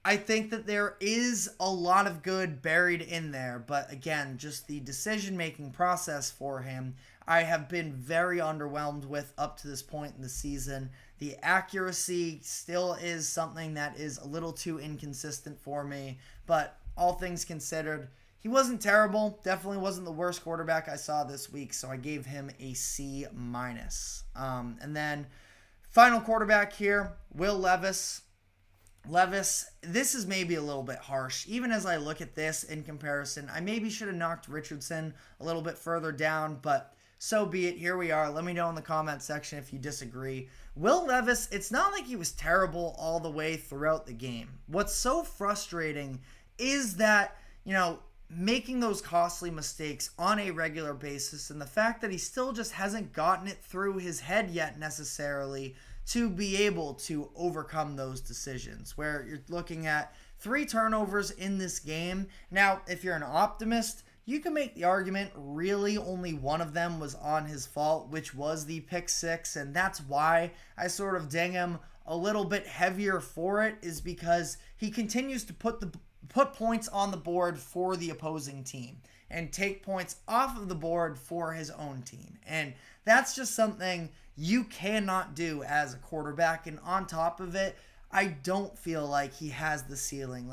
I think that there is a lot of good buried in there. But again, just the decision-making process for him, I have been very underwhelmed with up to this point in the season. The accuracy still is something that is a little too inconsistent for me. But all things considered, he wasn't terrible. Definitely wasn't the worst quarterback I saw this week. So I gave him a C-. And then final quarterback here, Will Levis. This is maybe a little bit harsh. Even as I look at this in comparison, I maybe should have knocked Richardson a little bit further down, but so be it. Here we are. Let me know in the comment section if you disagree. Will Levis, it's not like he was terrible all the way throughout the game. What's so frustrating is that, making those costly mistakes on a regular basis and the fact that he still just hasn't gotten it through his head yet necessarily to be able to overcome those decisions, where you're looking at 3 turnovers in this game. Now, if you're an optimist, you can make the argument really only one of them was on his fault, which was the pick 6, and that's why I sort of ding him a little bit heavier for it, is because he continues to put points on the board for the opposing team and take points off of the board for his own team. And that's just something you cannot do as a quarterback. And on top of it, I don't feel like he has the ceiling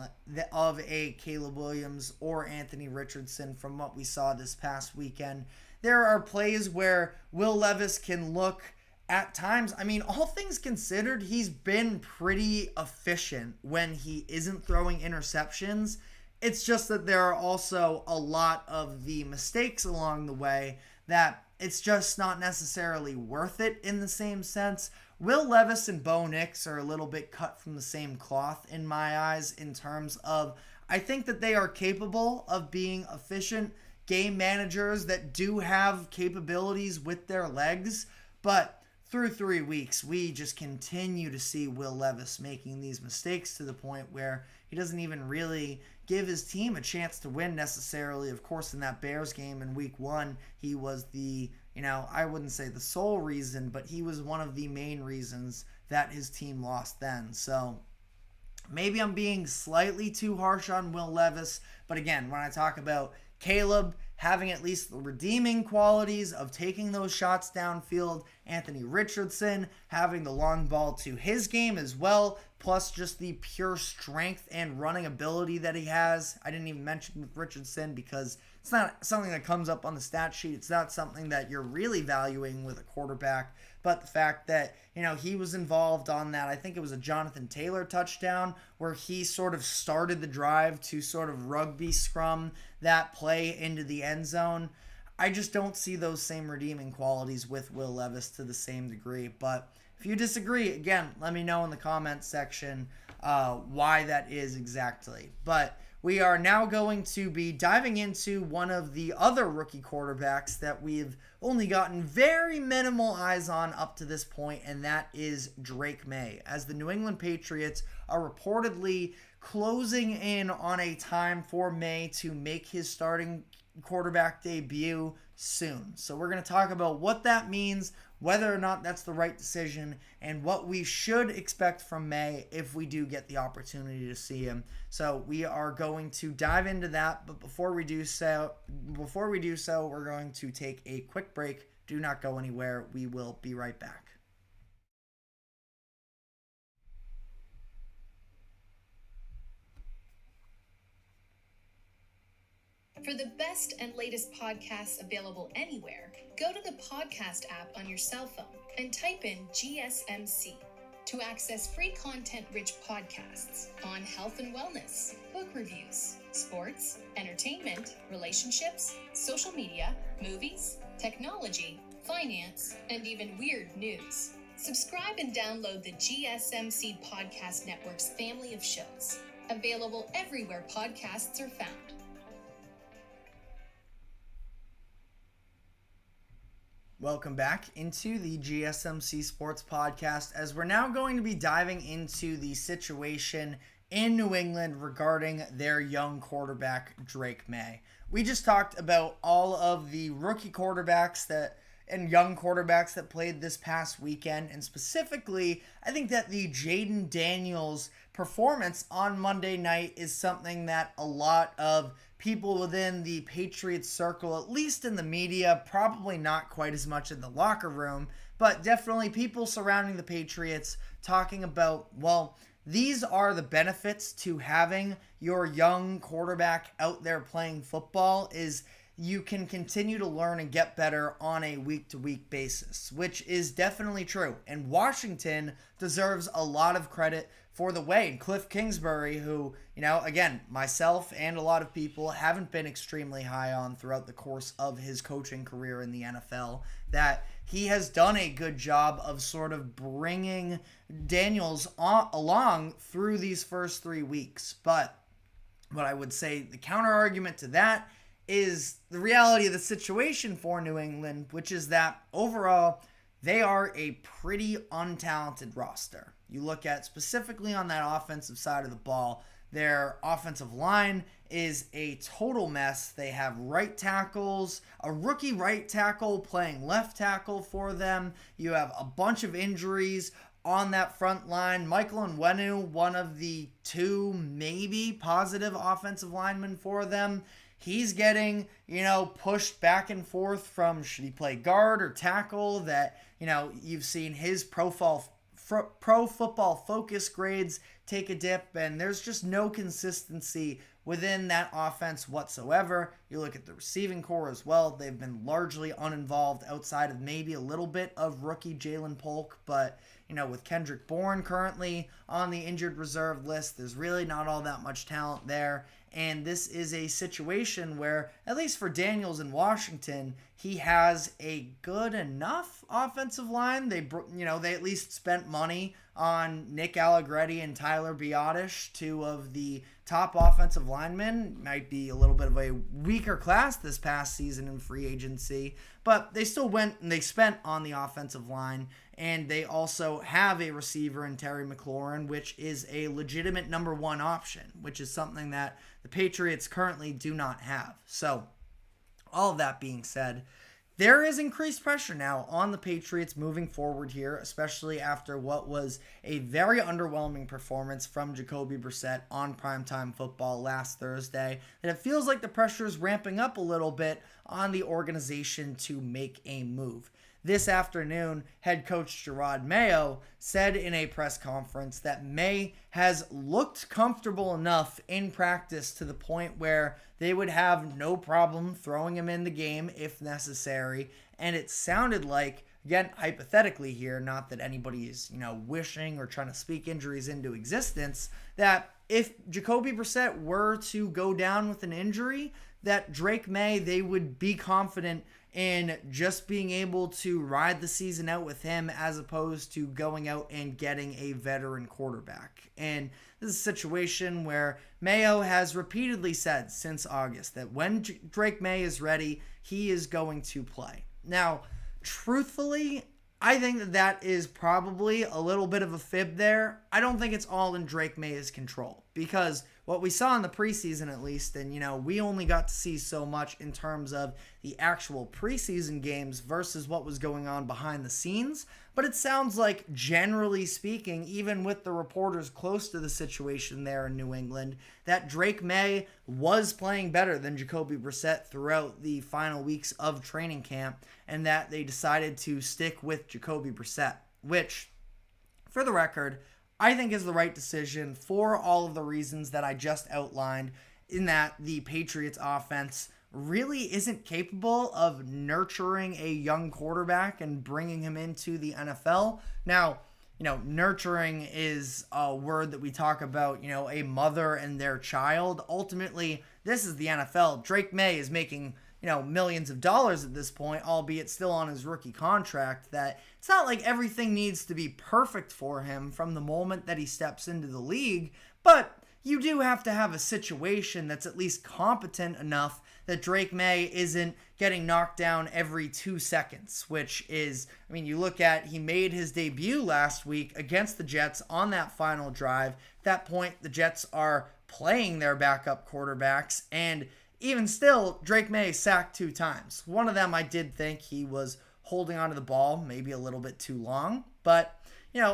of a Caleb Williams or Anthony Richardson from what we saw this past weekend. There are plays where Will Levis can look at times, all things considered, he's been pretty efficient when he isn't throwing interceptions. It's just that there are also a lot of the mistakes along the way that it's just not necessarily worth it in the same sense. Will Levis and Bo Nix are a little bit cut from the same cloth in my eyes in terms of I think that they are capable of being efficient game managers that do have capabilities with their legs, but through 3 weeks, we just continue to see Will Levis making these mistakes to the point where he doesn't even really give his team a chance to win necessarily. Of course, in that Bears game in week 1, he was the, I wouldn't say the sole reason, but he was one of the main reasons that his team lost then. So maybe I'm being slightly too harsh on Will Levis, but again, when I talk about Caleb having at least the redeeming qualities of taking those shots downfield, Anthony Richardson having the long ball to his game as well, plus just the pure strength and running ability that he has. I didn't even mention with Richardson because it's not something that comes up on the stat sheet. It's not something that you're really valuing with a quarterback, but the fact that, he was involved on that, I think it was a Jonathan Taylor touchdown where he sort of started the drive to sort of rugby scrum that play into the end zone. I just don't see those same redeeming qualities with Will Levis to the same degree. But if you disagree, again, let me know in the comments section why that is exactly. But we are now going to be diving into one of the other rookie quarterbacks that we've only gotten very minimal eyes on up to this point, and that is Drake May, as the New England Patriots are reportedly closing in on a time for May to make his starting quarterback debut soon. So we're going to talk about what that means, whether or not that's the right decision, and what we should expect from May if we do get the opportunity to see him. So we are going to dive into that, but before we do so, we're going to take a quick break. Do not go anywhere. We will be right back. For the best and latest podcasts available anywhere, go to the podcast app on your cell phone and type in GSMC to access free content-rich podcasts on health and wellness, book reviews, sports, entertainment, relationships, social media, movies, technology, finance, and even weird news. Subscribe and download the GSMC Podcast Network's family of shows, available everywhere podcasts are found. Welcome back into the GSMC Sports Podcast, as we're now going to be diving into the situation in New England regarding their young quarterback, Drake May. We just talked about all of the rookie quarterbacks and young quarterbacks that played this past weekend, and specifically, I think that the Jaden Daniels performance on Monday night is something that a lot of people within the Patriots circle, at least in the media, probably not quite as much in the locker room, but definitely people surrounding the Patriots talking about, well, these are the benefits to having your young quarterback out there playing football, is you can continue to learn and get better on a week-to-week basis, which is definitely true. And Washington deserves a lot of credit for the way. And Cliff Kingsbury, who, again, myself and a lot of people haven't been extremely high on throughout the course of his coaching career in the NFL, that he has done a good job of sort of bringing Daniels along through these first 3 weeks. But what I would say the counter argument to that is the reality of the situation for New England, which is that overall they are a pretty untalented roster. You look at specifically on that offensive side of the ball, their offensive line is a total mess. They have right tackles, a rookie right tackle playing left tackle for them. You have a bunch of injuries on that front line. Michael Onwenu, one of the two maybe positive offensive linemen for them, he's getting, pushed back and forth from should he play guard or tackle, that, you've seen his Pro Football Focus grades take a dip, and there's just no consistency within that offense whatsoever. You look at the receiving core as well. They've been largely uninvolved outside of maybe a little bit of rookie Jalen Polk, but with Kendrick Bourne currently on the injured reserve list, there's really not all that much talent there. And this is a situation where, at least for Daniels in Washington, he has a good enough offensive line. They at least spent money on Nick Allegretti and Tyler Biotish, two of the top offensive linemen. Might be a little bit of a weaker class this past season in free agency, but they still went and they spent on the offensive line. And they also have a receiver in Terry McLaurin, which is a legitimate number one option, which is something that the Patriots currently do not have. So, all of that being said, there is increased pressure now on the Patriots moving forward here, especially after what was a very underwhelming performance from Jacoby Brissett on primetime football last Thursday. And it feels like the pressure is ramping up a little bit on the organization to make a move. This afternoon, head coach Gerard Mayo said in a press conference that May has looked comfortable enough in practice to the point where they would have no problem throwing him in the game if necessary. And it sounded like, again, hypothetically here, not that anybody is, wishing or trying to speak injuries into existence, that if Jacoby Brissett were to go down with an injury, that Drake May, they would be confident in just being able to ride the season out with him as opposed to going out and getting a veteran quarterback. And this is a situation where Mayo has repeatedly said since August that when Drake May is ready, he is going to play. Now, truthfully, I think that is probably a little bit of a fib there. I don't think it's all in Drake May's control, because what we saw in the preseason, at least, and we only got to see so much in terms of the actual preseason games versus what was going on behind the scenes. But it sounds like, generally speaking, even with the reporters close to the situation there in New England, that Drake May was playing better than Jacoby Brissett throughout the final weeks of training camp, and that they decided to stick with Jacoby Brissett, which, for the record, I think is the right decision for all of the reasons that I just outlined, in that the Patriots offense really isn't capable of nurturing a young quarterback and bringing him into the NFL. Now, nurturing is a word that we talk about, a mother and their child. Ultimately, this is the NFL. Drake May is making millions of dollars at this point, albeit still on his rookie contract, that it's not like everything needs to be perfect for him from the moment that he steps into the league, but you do have to have a situation that's at least competent enough that Drake May isn't getting knocked down every 2 seconds, which is, you look at, he made his debut last week against the Jets on that final drive. At that point, the Jets are playing their backup quarterbacks, and even still, Drake May sacked 2 times. One of them, I did think he was holding onto the ball maybe a little bit too long. But,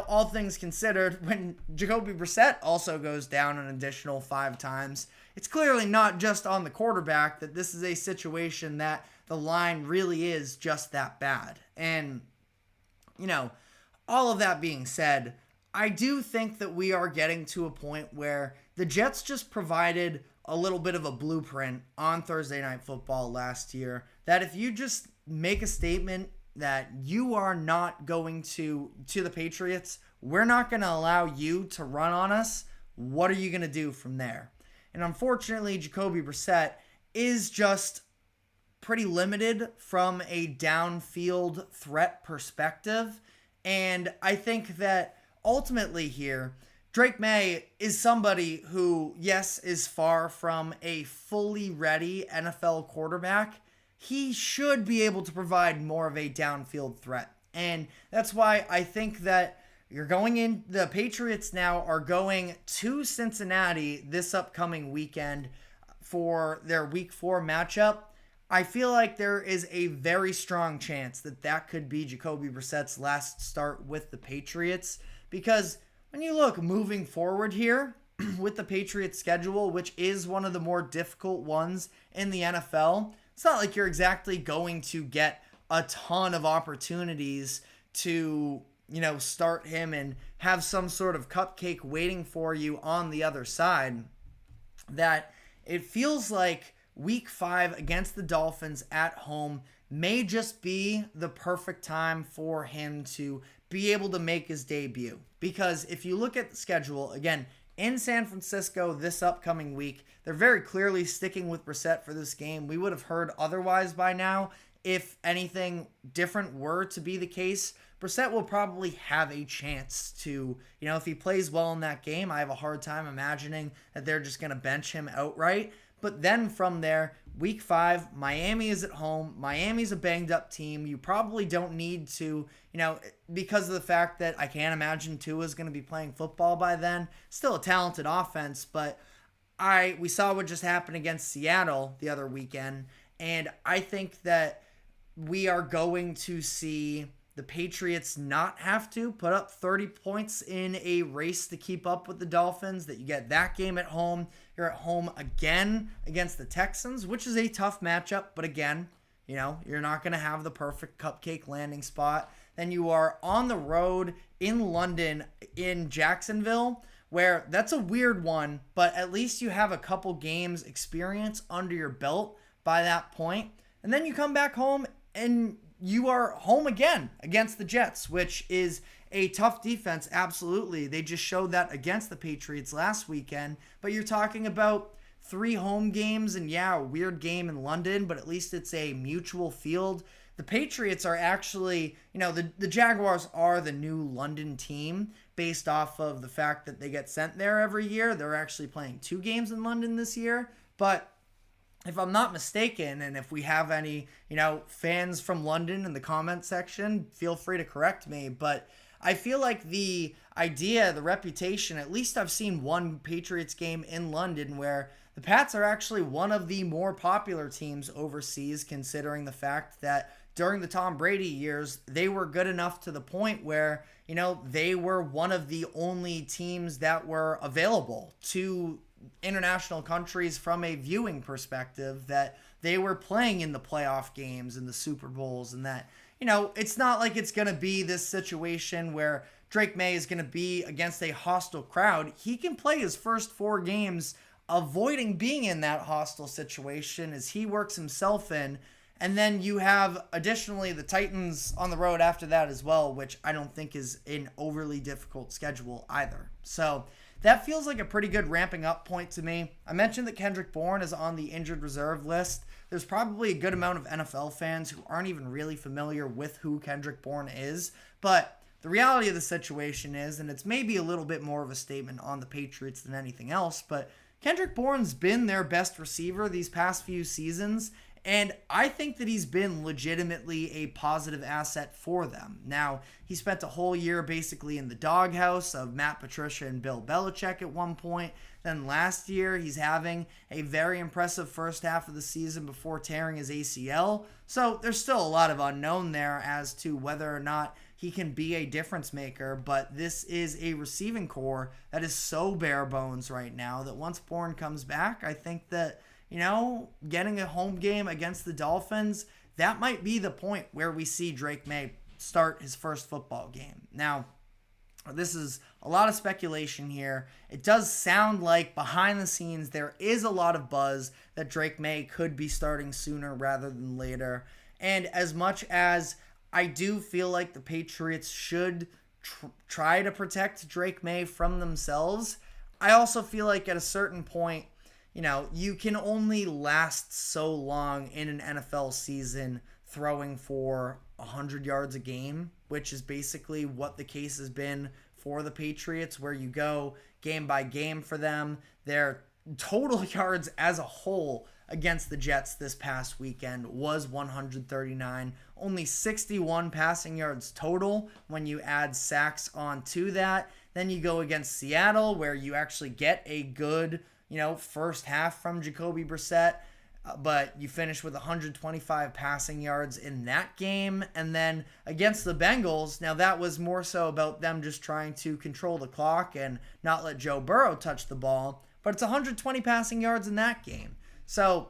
all things considered, when Jacoby Brissett also goes down an additional 5 times, it's clearly not just on the quarterback that this is a situation that the line really is just that bad. And, all of that being said, I do think that we are getting to a point where the Jets just provided a little bit of a blueprint on Thursday Night Football last year, that if you just make a statement that you are not going to the Patriots, we're not going to allow you to run on us, what are you going to do from there? And unfortunately, Jacoby Brissett is just pretty limited from a downfield threat perspective. And I think that ultimately here, Drake May is somebody who, yes, is far from a fully ready NFL quarterback. He should be able to provide more of a downfield threat. And that's why I think that the Patriots now are going to Cincinnati this upcoming weekend for their Week 4 matchup. I feel like there is a very strong chance that could be Jacoby Brissett's last start with the Patriots, because when you look moving forward here with the Patriots schedule, which is one of the more difficult ones in the NFL, it's not like you're exactly going to get a ton of opportunities to, start him and have some sort of cupcake waiting for you on the other side. That it feels like Week 5 against the Dolphins at home may just be the perfect time for him to be able to make his debut. Because if you look at the schedule, again, in San Francisco this upcoming week, they're very clearly sticking with Brissett for this game. We would have heard otherwise by now if anything different were to be the case. Brissett will probably have a chance to, if he plays well in that game, I have a hard time imagining that they're just going to bench him outright. But then from there, week 5, Miami is at home. Miami's a banged up team. You probably don't need to, because of the fact that I can't imagine Tua's going to be playing football by then. Still a talented offense, but we saw what just happened against Seattle the other weekend. And I think that we are going to see the Patriots not have to put up 30 points in a race to keep up with the Dolphins, that you get that game at home. You're at home again against the Texans, which is a tough matchup. But again, you're not going to have the perfect cupcake landing spot. Then you are on the road in London, in Jacksonville, where that's a weird one, but at least you have a couple games experience under your belt by that point. And then you come back home and you are home again against the Jets, which is a tough defense. Absolutely. They just showed that against the Patriots last weekend. But you're talking about 3 home games and a weird game in London, but at least it's a mutual field. The Patriots are actually, the Jaguars are the new London team based off of the fact that they get sent there every year. They're actually playing 2 games in London this year. But if I'm not mistaken, and if we have any, fans from London in the comment section, feel free to correct me. But I feel like the idea, the reputation, at least I've seen one Patriots game in London where the Pats are actually one of the more popular teams overseas, considering the fact that during the Tom Brady years, they were good enough to the point where, they were one of the only teams that were available to international countries from a viewing perspective, that they were playing in the playoff games and the Super Bowls, and that, it's not like it's going to be this situation where Drake May is going to be against a hostile crowd. He can play his first 4 games avoiding being in that hostile situation as he works himself in. And then you have additionally the Titans on the road after that as well, which I don't think is an overly difficult schedule either. So that feels like a pretty good ramping up point to me. I mentioned that Kendrick Bourne is on the injured reserve list. There's probably a good amount of NFL fans who aren't even really familiar with who Kendrick Bourne is. But the reality of the situation is, and it's maybe a little bit more of a statement on the Patriots than anything else, but Kendrick Bourne's been their best receiver these past few seasons. And I think that he's been legitimately a positive asset for them. Now, he spent a whole year basically in the doghouse of Matt Patricia and Bill Belichick at one point. Then last year, he's having a very impressive first half of the season before tearing his ACL. So there's still a lot of unknown there as to whether or not he can be a difference maker. But this is a receiving core that is so bare bones right now that once Bourne comes back, I think that getting a home game against the Dolphins, that might be the point where we see Drake May start his first football game. Now, this is a lot of speculation here. It does sound like behind the scenes there is a lot of buzz that Drake May could be starting sooner rather than later. And as much as I do feel like the Patriots should try to protect Drake May from themselves, I also feel like at a certain point, you can only last so long in an NFL season throwing for 100 yards a game, which is basically what the case has been for the Patriots, where you go game by game for them. Their total yards as a whole against the Jets this past weekend was 139. Only 61 passing yards total when you add sacks onto that. Then you go against Seattle, where you actually get a good first half from Jacoby Brissett, but you finish with 125 passing yards in that game. And then against the Bengals, now that was more so about them just trying to control the clock and not let Joe Burrow touch the ball, but it's 120 passing yards in that game. So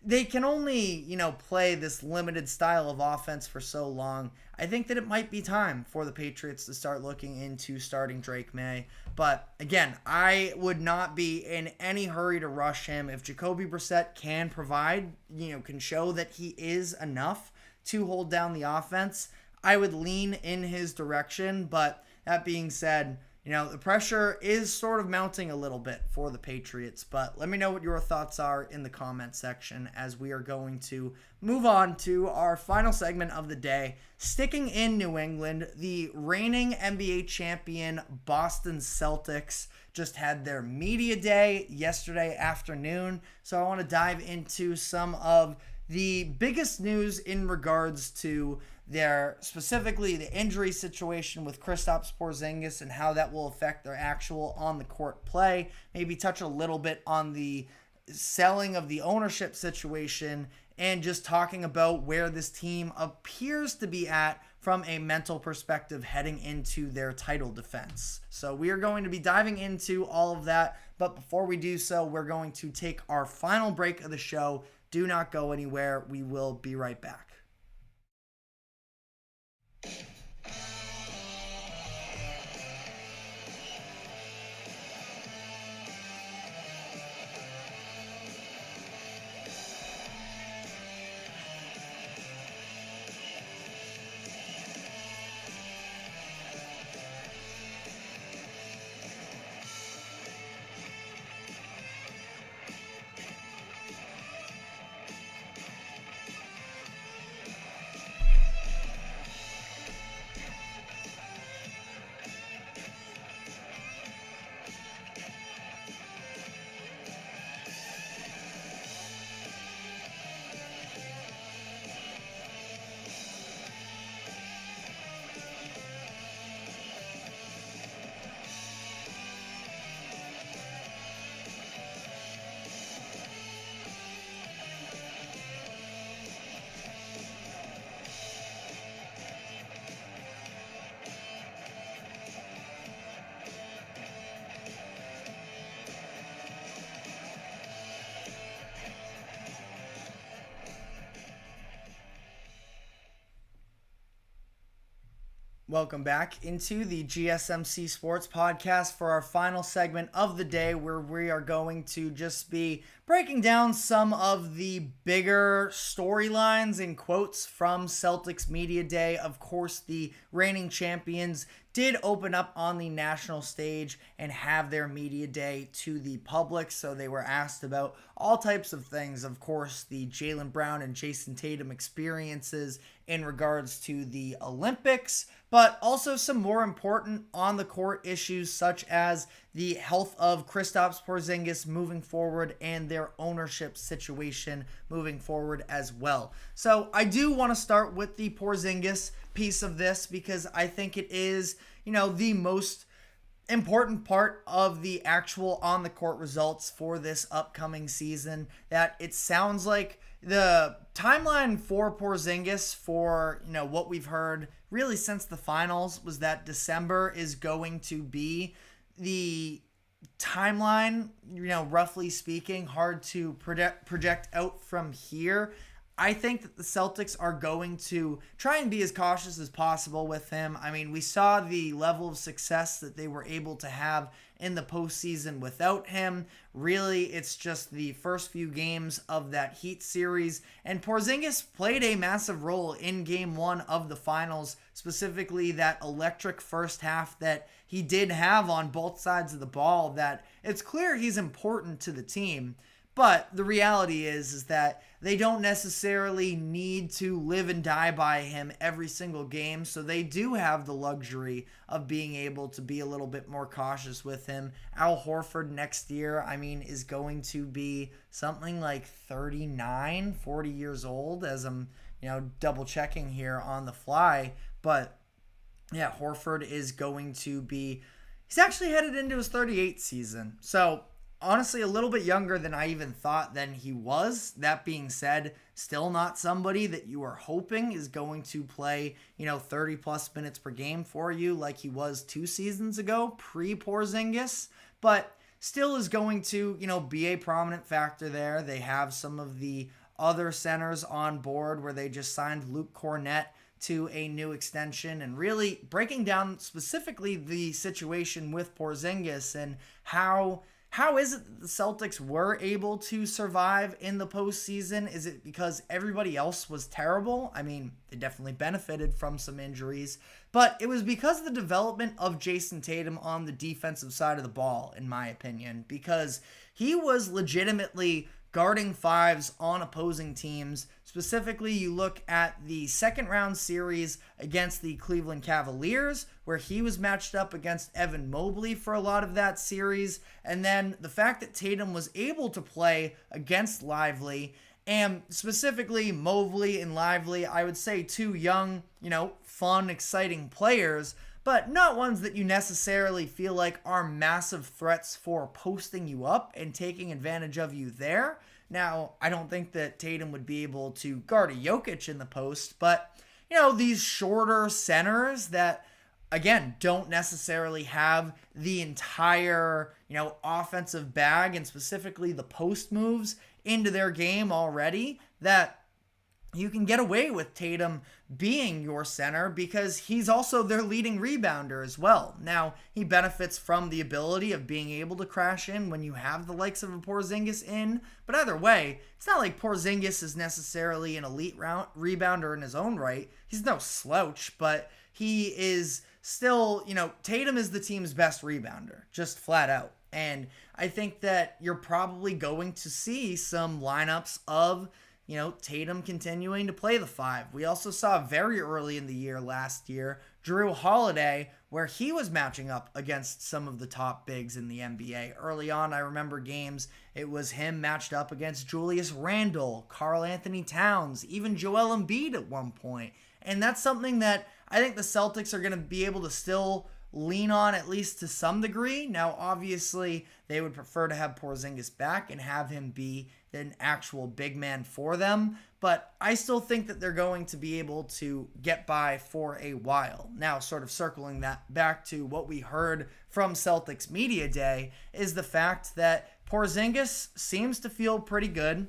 they can only, play this limited style of offense for so long. I think that it might be time for the Patriots to start looking into starting Drake May. But again, I would not be in any hurry to rush him. If Jacoby Brissett can provide, can show that he is enough to hold down the offense, I would lean in his direction. But that being said, the pressure is sort of mounting a little bit for the Patriots. But let me know what your thoughts are in the comment section as we are going to move on to our final segment of the day. Sticking in New England, the reigning NBA champion Boston Celtics just had their media day yesterday afternoon. So I want to dive into some of the biggest news in regards to specifically the injury situation with Kristaps Porzingis and how that will affect their actual on-the-court play. Maybe touch a little bit on the selling of the ownership situation and just talking about where this team appears to be at from a mental perspective heading into their title defense. So we are going to be diving into all of that. But before we do so, we're going to take our final break of the show. Do not go anywhere. We will be right back. Welcome back into the GSMC Sports Podcast for our final segment of the day, where we are going to just be breaking down some of the bigger storylines and quotes from Celtics Media Day. Of course, the reigning champions did open up on the national stage and have their media day to the public, so they were asked about all types of things. Of course, the Jaylen Brown and Jason Tatum experiences in regards to the Olympics, but also some more important on-the-court issues such as the health of Kristaps Porzingis moving forward and their ownership situation moving forward as well. So I do want to start with the Porzingis piece of this because I think it is, the most important part of the actual on-the-court results for this upcoming season. That it sounds like the timeline for Porzingis for, what we've heard really since the finals was that December is going to be the timeline, roughly speaking. Hard to project out from here. I think that the Celtics are going to try and be as cautious as possible with him. I mean, we saw the level of success that they were able to have in the postseason without him. Really, it's just the first few games of that Heat series. And Porzingis played a massive role in Game 1 of the finals, specifically that electric first half that he did have on both sides of the ball, that it's clear he's important to the team. But the reality is that they don't necessarily need to live and die by him every single game. So they do have the luxury of being able to be a little bit more cautious with him. Al Horford next year, is going to be something like 39, 40 years old, as I'm, double checking here on the fly. But yeah, Horford is going to be, he's actually headed into his 38th season. So honestly, a little bit younger than I even thought than he was. That being said, still not somebody that you are hoping is going to play, 30 plus minutes per game for you like he was 2 seasons ago, pre-Porzingis, but still is going to, be a prominent factor there. They have some of the other centers on board where they just signed Luke Cornett to a new extension, and really breaking down specifically the situation with Porzingis and how how is it that the Celtics were able to survive in the postseason? Is it because everybody else was terrible? I mean, they definitely benefited from some injuries, but it was because of the development of Jason Tatum on the defensive side of the ball, in my opinion, because he was legitimately guarding fives on opposing teams. Specifically, you look at the second round series against the Cleveland Cavaliers, where he was matched up against Evan Mobley for a lot of that series. And then the fact that Tatum was able to play against Lively, and specifically Mobley and Lively, I would say two young, fun, exciting players, but not ones that you necessarily feel like are massive threats for posting you up and taking advantage of you there. Now, I don't think that Tatum would be able to guard a Jokic in the post, but, these shorter centers that, again, don't necessarily have the entire, offensive bag and specifically the post moves into their game already, that you can get away with Tatum being your center because he's also their leading rebounder as well. Now, he benefits from the ability of being able to crash in when you have the likes of a Porzingis in, but either way, it's not like Porzingis is necessarily an elite rebounder in his own right. He's no slouch, but he is still, Tatum is the team's best rebounder, just flat out. And I think that you're probably going to see some lineups of Tatum continuing to play the five. We also saw very early in the year last year, Drew Holiday, where he was matching up against some of the top bigs in the NBA. Early on, I remember games, it was him matched up against Julius Randle, Karl Anthony Towns, even Joel Embiid at one point. And that's something that I think the Celtics are going to be able to still lean on, at least to some degree. Now, obviously, they would prefer to have Porzingis back and have him be an actual big man for them, but I still think that they're going to be able to get by for a while. Now, sort of circling that back to what we heard from Celtics Media Day is the fact that Porzingis seems to feel pretty good.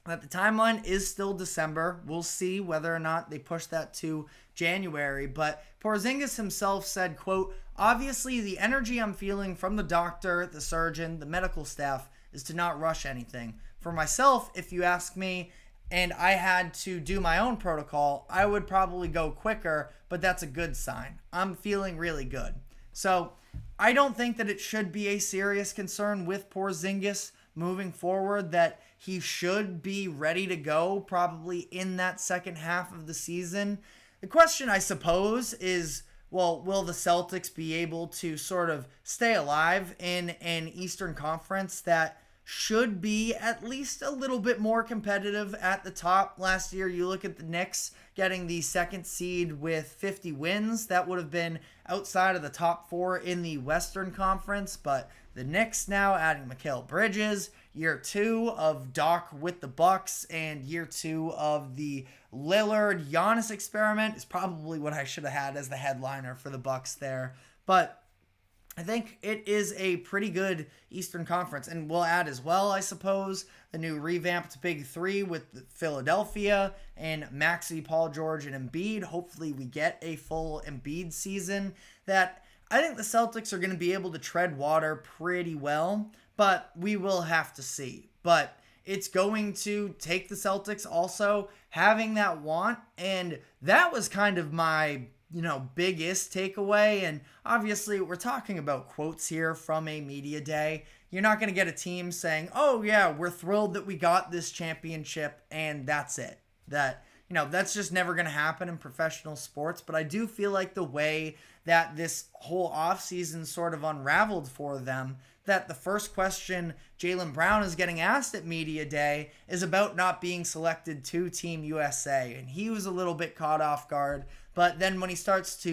That the timeline is still December. We'll see whether or not they push that to January. But Porzingis himself said, quote, "Obviously, the energy I'm feeling from the doctor, the surgeon, the medical staff is to not rush anything. For myself, if you ask me, and I had to do my own protocol, I would probably go quicker, but that's a good sign. I'm feeling really good." So I don't think that it should be a serious concern with Porzingis moving forward, that he should be ready to go probably in that second half of the season. The question, I suppose, is, well, will the Celtics be able to sort of stay alive in an Eastern Conference that should be at least a little bit more competitive at the top? Last year, you look at the Knicks getting the second seed with 50 wins. That would have been outside of the top four in the Western Conference, but the Knicks now adding Mikal Bridges, year 2 of Doc with the Bucks, and year 2 of the Lillard-Giannis experiment is probably what I should have had as the headliner for the Bucks there. But I think it is a pretty good Eastern Conference. And we'll add as well, I suppose, the new revamped Big Three with Philadelphia and Maxey, Paul George, and Embiid. Hopefully we get a full Embiid season. That I think the Celtics are going to be able to tread water pretty well, but we will have to see. But it's going to take the Celtics also having that want, and that was kind of my biggest takeaway. And obviously we're talking about quotes here from a media day. You're not going to get a team saying, "Oh yeah, we're thrilled that we got this championship and that's it." That's just never going to happen in professional sports. But I do feel like the way that this whole offseason sort of unraveled for them, that the first question Jaylen Brown is getting asked at media day is about not being selected to Team USA. And he was a little bit caught off guard. But then when he starts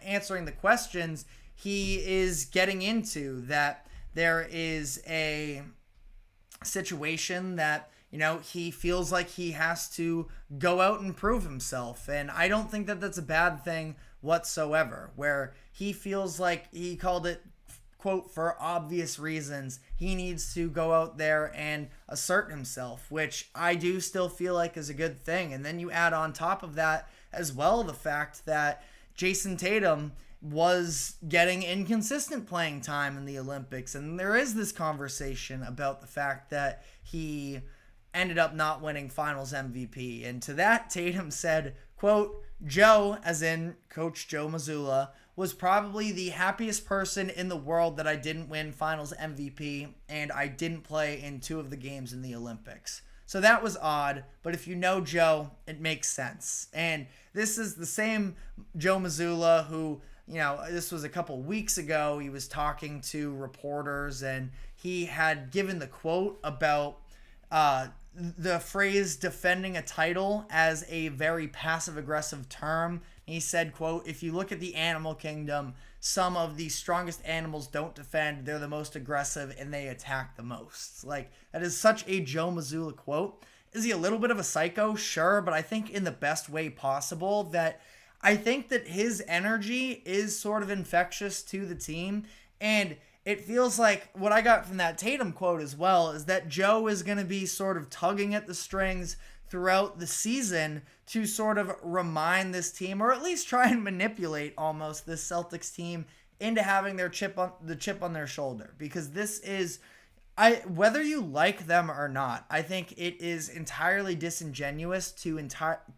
answering the questions, he is getting into that there is a situation that, he feels like he has to go out and prove himself. And I don't think that that's a bad thing whatsoever, where he feels like, he called it, quote, "for obvious reasons, he needs to go out there and assert himself," which I do still feel like is a good thing. And then you add on top of that as well the fact that Jason Tatum was getting inconsistent playing time in the Olympics. And there is this conversation about the fact that he ended up not winning finals MVP. And to that, Tatum said, quote, Joe, as in Coach Joe Mazzulla, was probably the happiest person in the world that I didn't win finals MVP and I didn't play in 2 of the games in the Olympics. So that was odd, but if you know Joe, it makes sense. And this is the same Joe Mazzulla who, this was a couple weeks ago, he was talking to reporters and he had given the quote about the phrase defending a title as a very passive-aggressive term. He said, quote, if you look at the animal kingdom, some of the strongest animals don't defend. They're the most aggressive and they attack the most. Like, that is such a Joe Mazzulla quote. Is he a little bit of a psycho? Sure, but I think in the best way possible. That I think that his energy is sort of infectious to the team. And it feels like what I got from that Tatum quote as well is that Joe is going to be sort of tugging at the strings throughout the season to sort of remind this team, or at least try and manipulate almost this Celtics team into having their chip on their shoulder. Because this is, whether you like them or not, I think it is entirely disingenuous to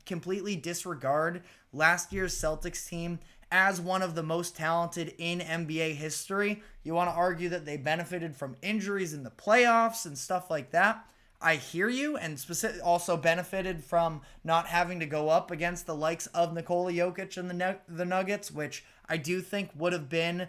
completely disregard last year's Celtics team as one of the most talented in NBA history. You want to argue that they benefited from injuries in the playoffs and stuff like that. I hear you, and also benefited from not having to go up against the likes of Nikola Jokic and the Nuggets, which I do think would have been,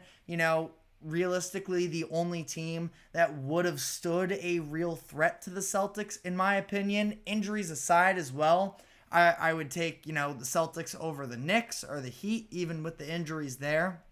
realistically the only team that would have stood a real threat to the Celtics, in my opinion. Injuries aside as well, I would take, the Celtics over the Knicks or the Heat, even with the injuries there.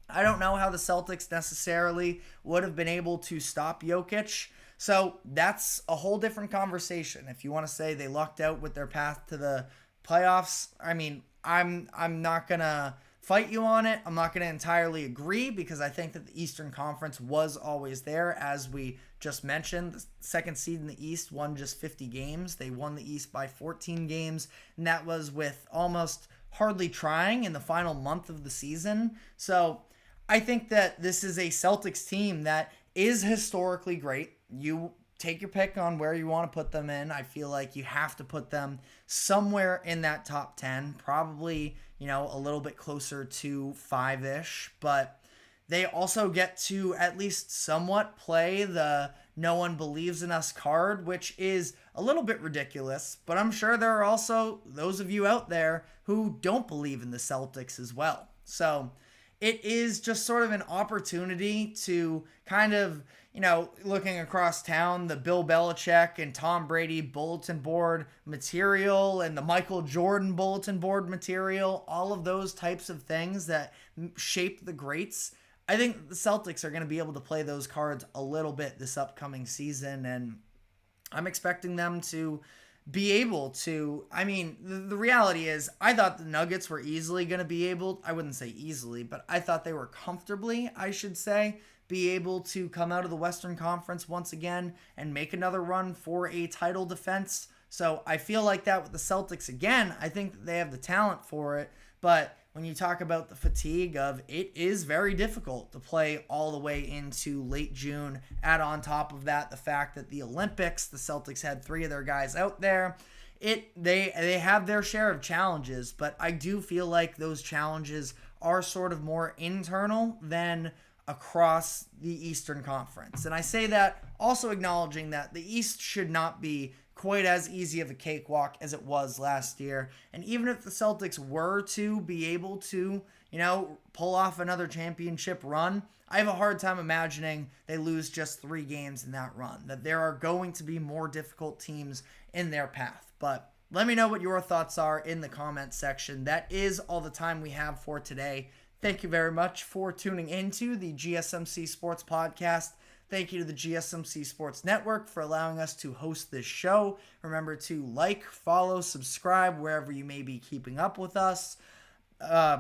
I don't know how the Celtics necessarily would have been able to stop Jokic. So that's a whole different conversation. If you want to say they lucked out with their path to the playoffs, I mean, I'm not going to fight you on it. I'm not going to entirely agree because I think that the Eastern Conference was always there. As we just mentioned, the second seed in the East won just 50 games. They won the East by 14 games, and that was with almost hardly trying in the final month of the season. So I think that this is a Celtics team that is historically great. You take your pick on where you want to put them in. I feel like you have to put them somewhere in that top 10, probably, a little bit closer to 5-ish, but they also get to at least somewhat play the no one believes in us card, which is a little bit ridiculous, but I'm sure there are also those of you out there who don't believe in the Celtics as well. So it is just sort of an opportunity to kind of, looking across town, the Bill Belichick and Tom Brady bulletin board material and the Michael Jordan bulletin board material, all of those types of things that shaped the greats. I think the Celtics are going to be able to play those cards a little bit this upcoming season, and I'm expecting them to be able to. I mean, the reality is I thought the Nuggets were easily going to be able, I wouldn't say easily, but I thought they were comfortably, I should say, be able to come out of the Western Conference once again and make another run for a title defense. So I feel like that with the Celtics again. I think that they have the talent for it, but when you talk about the fatigue of it is very difficult to play all the way into late June. Add on top of that the fact that the Olympics, the Celtics had 3 of their guys out there. They have their share of challenges, but I do feel like those challenges are sort of more internal than across the Eastern Conference. And I say that also acknowledging that the East should not be quite as easy of a cakewalk as it was last year. And even if the Celtics were to be able to, pull off another championship run, I have a hard time imagining they lose just 3 games in that run. That there are going to be more difficult teams in their path. But let me know what your thoughts are in the comments section. That is all the time we have for today. Thank you very much for tuning into the GSMC Sports Podcast. Thank you to the GSMC Sports Network for allowing us to host this show. Remember to like, follow, subscribe wherever you may be keeping up with us.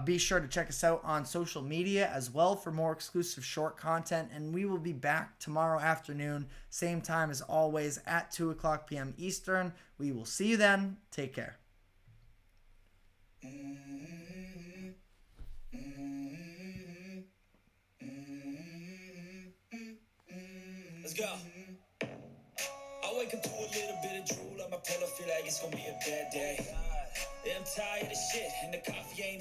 Be sure to check us out on social media as well for more exclusive short content. And we will be back tomorrow afternoon, same time as always at 2 o'clock p.m. Eastern. We will see you then. Take care. Let's go. I wake up to a little bit of drool on my pillow, feel like it's gonna be a bad day. Yeah, I'm tired of shit, and the coffee ain't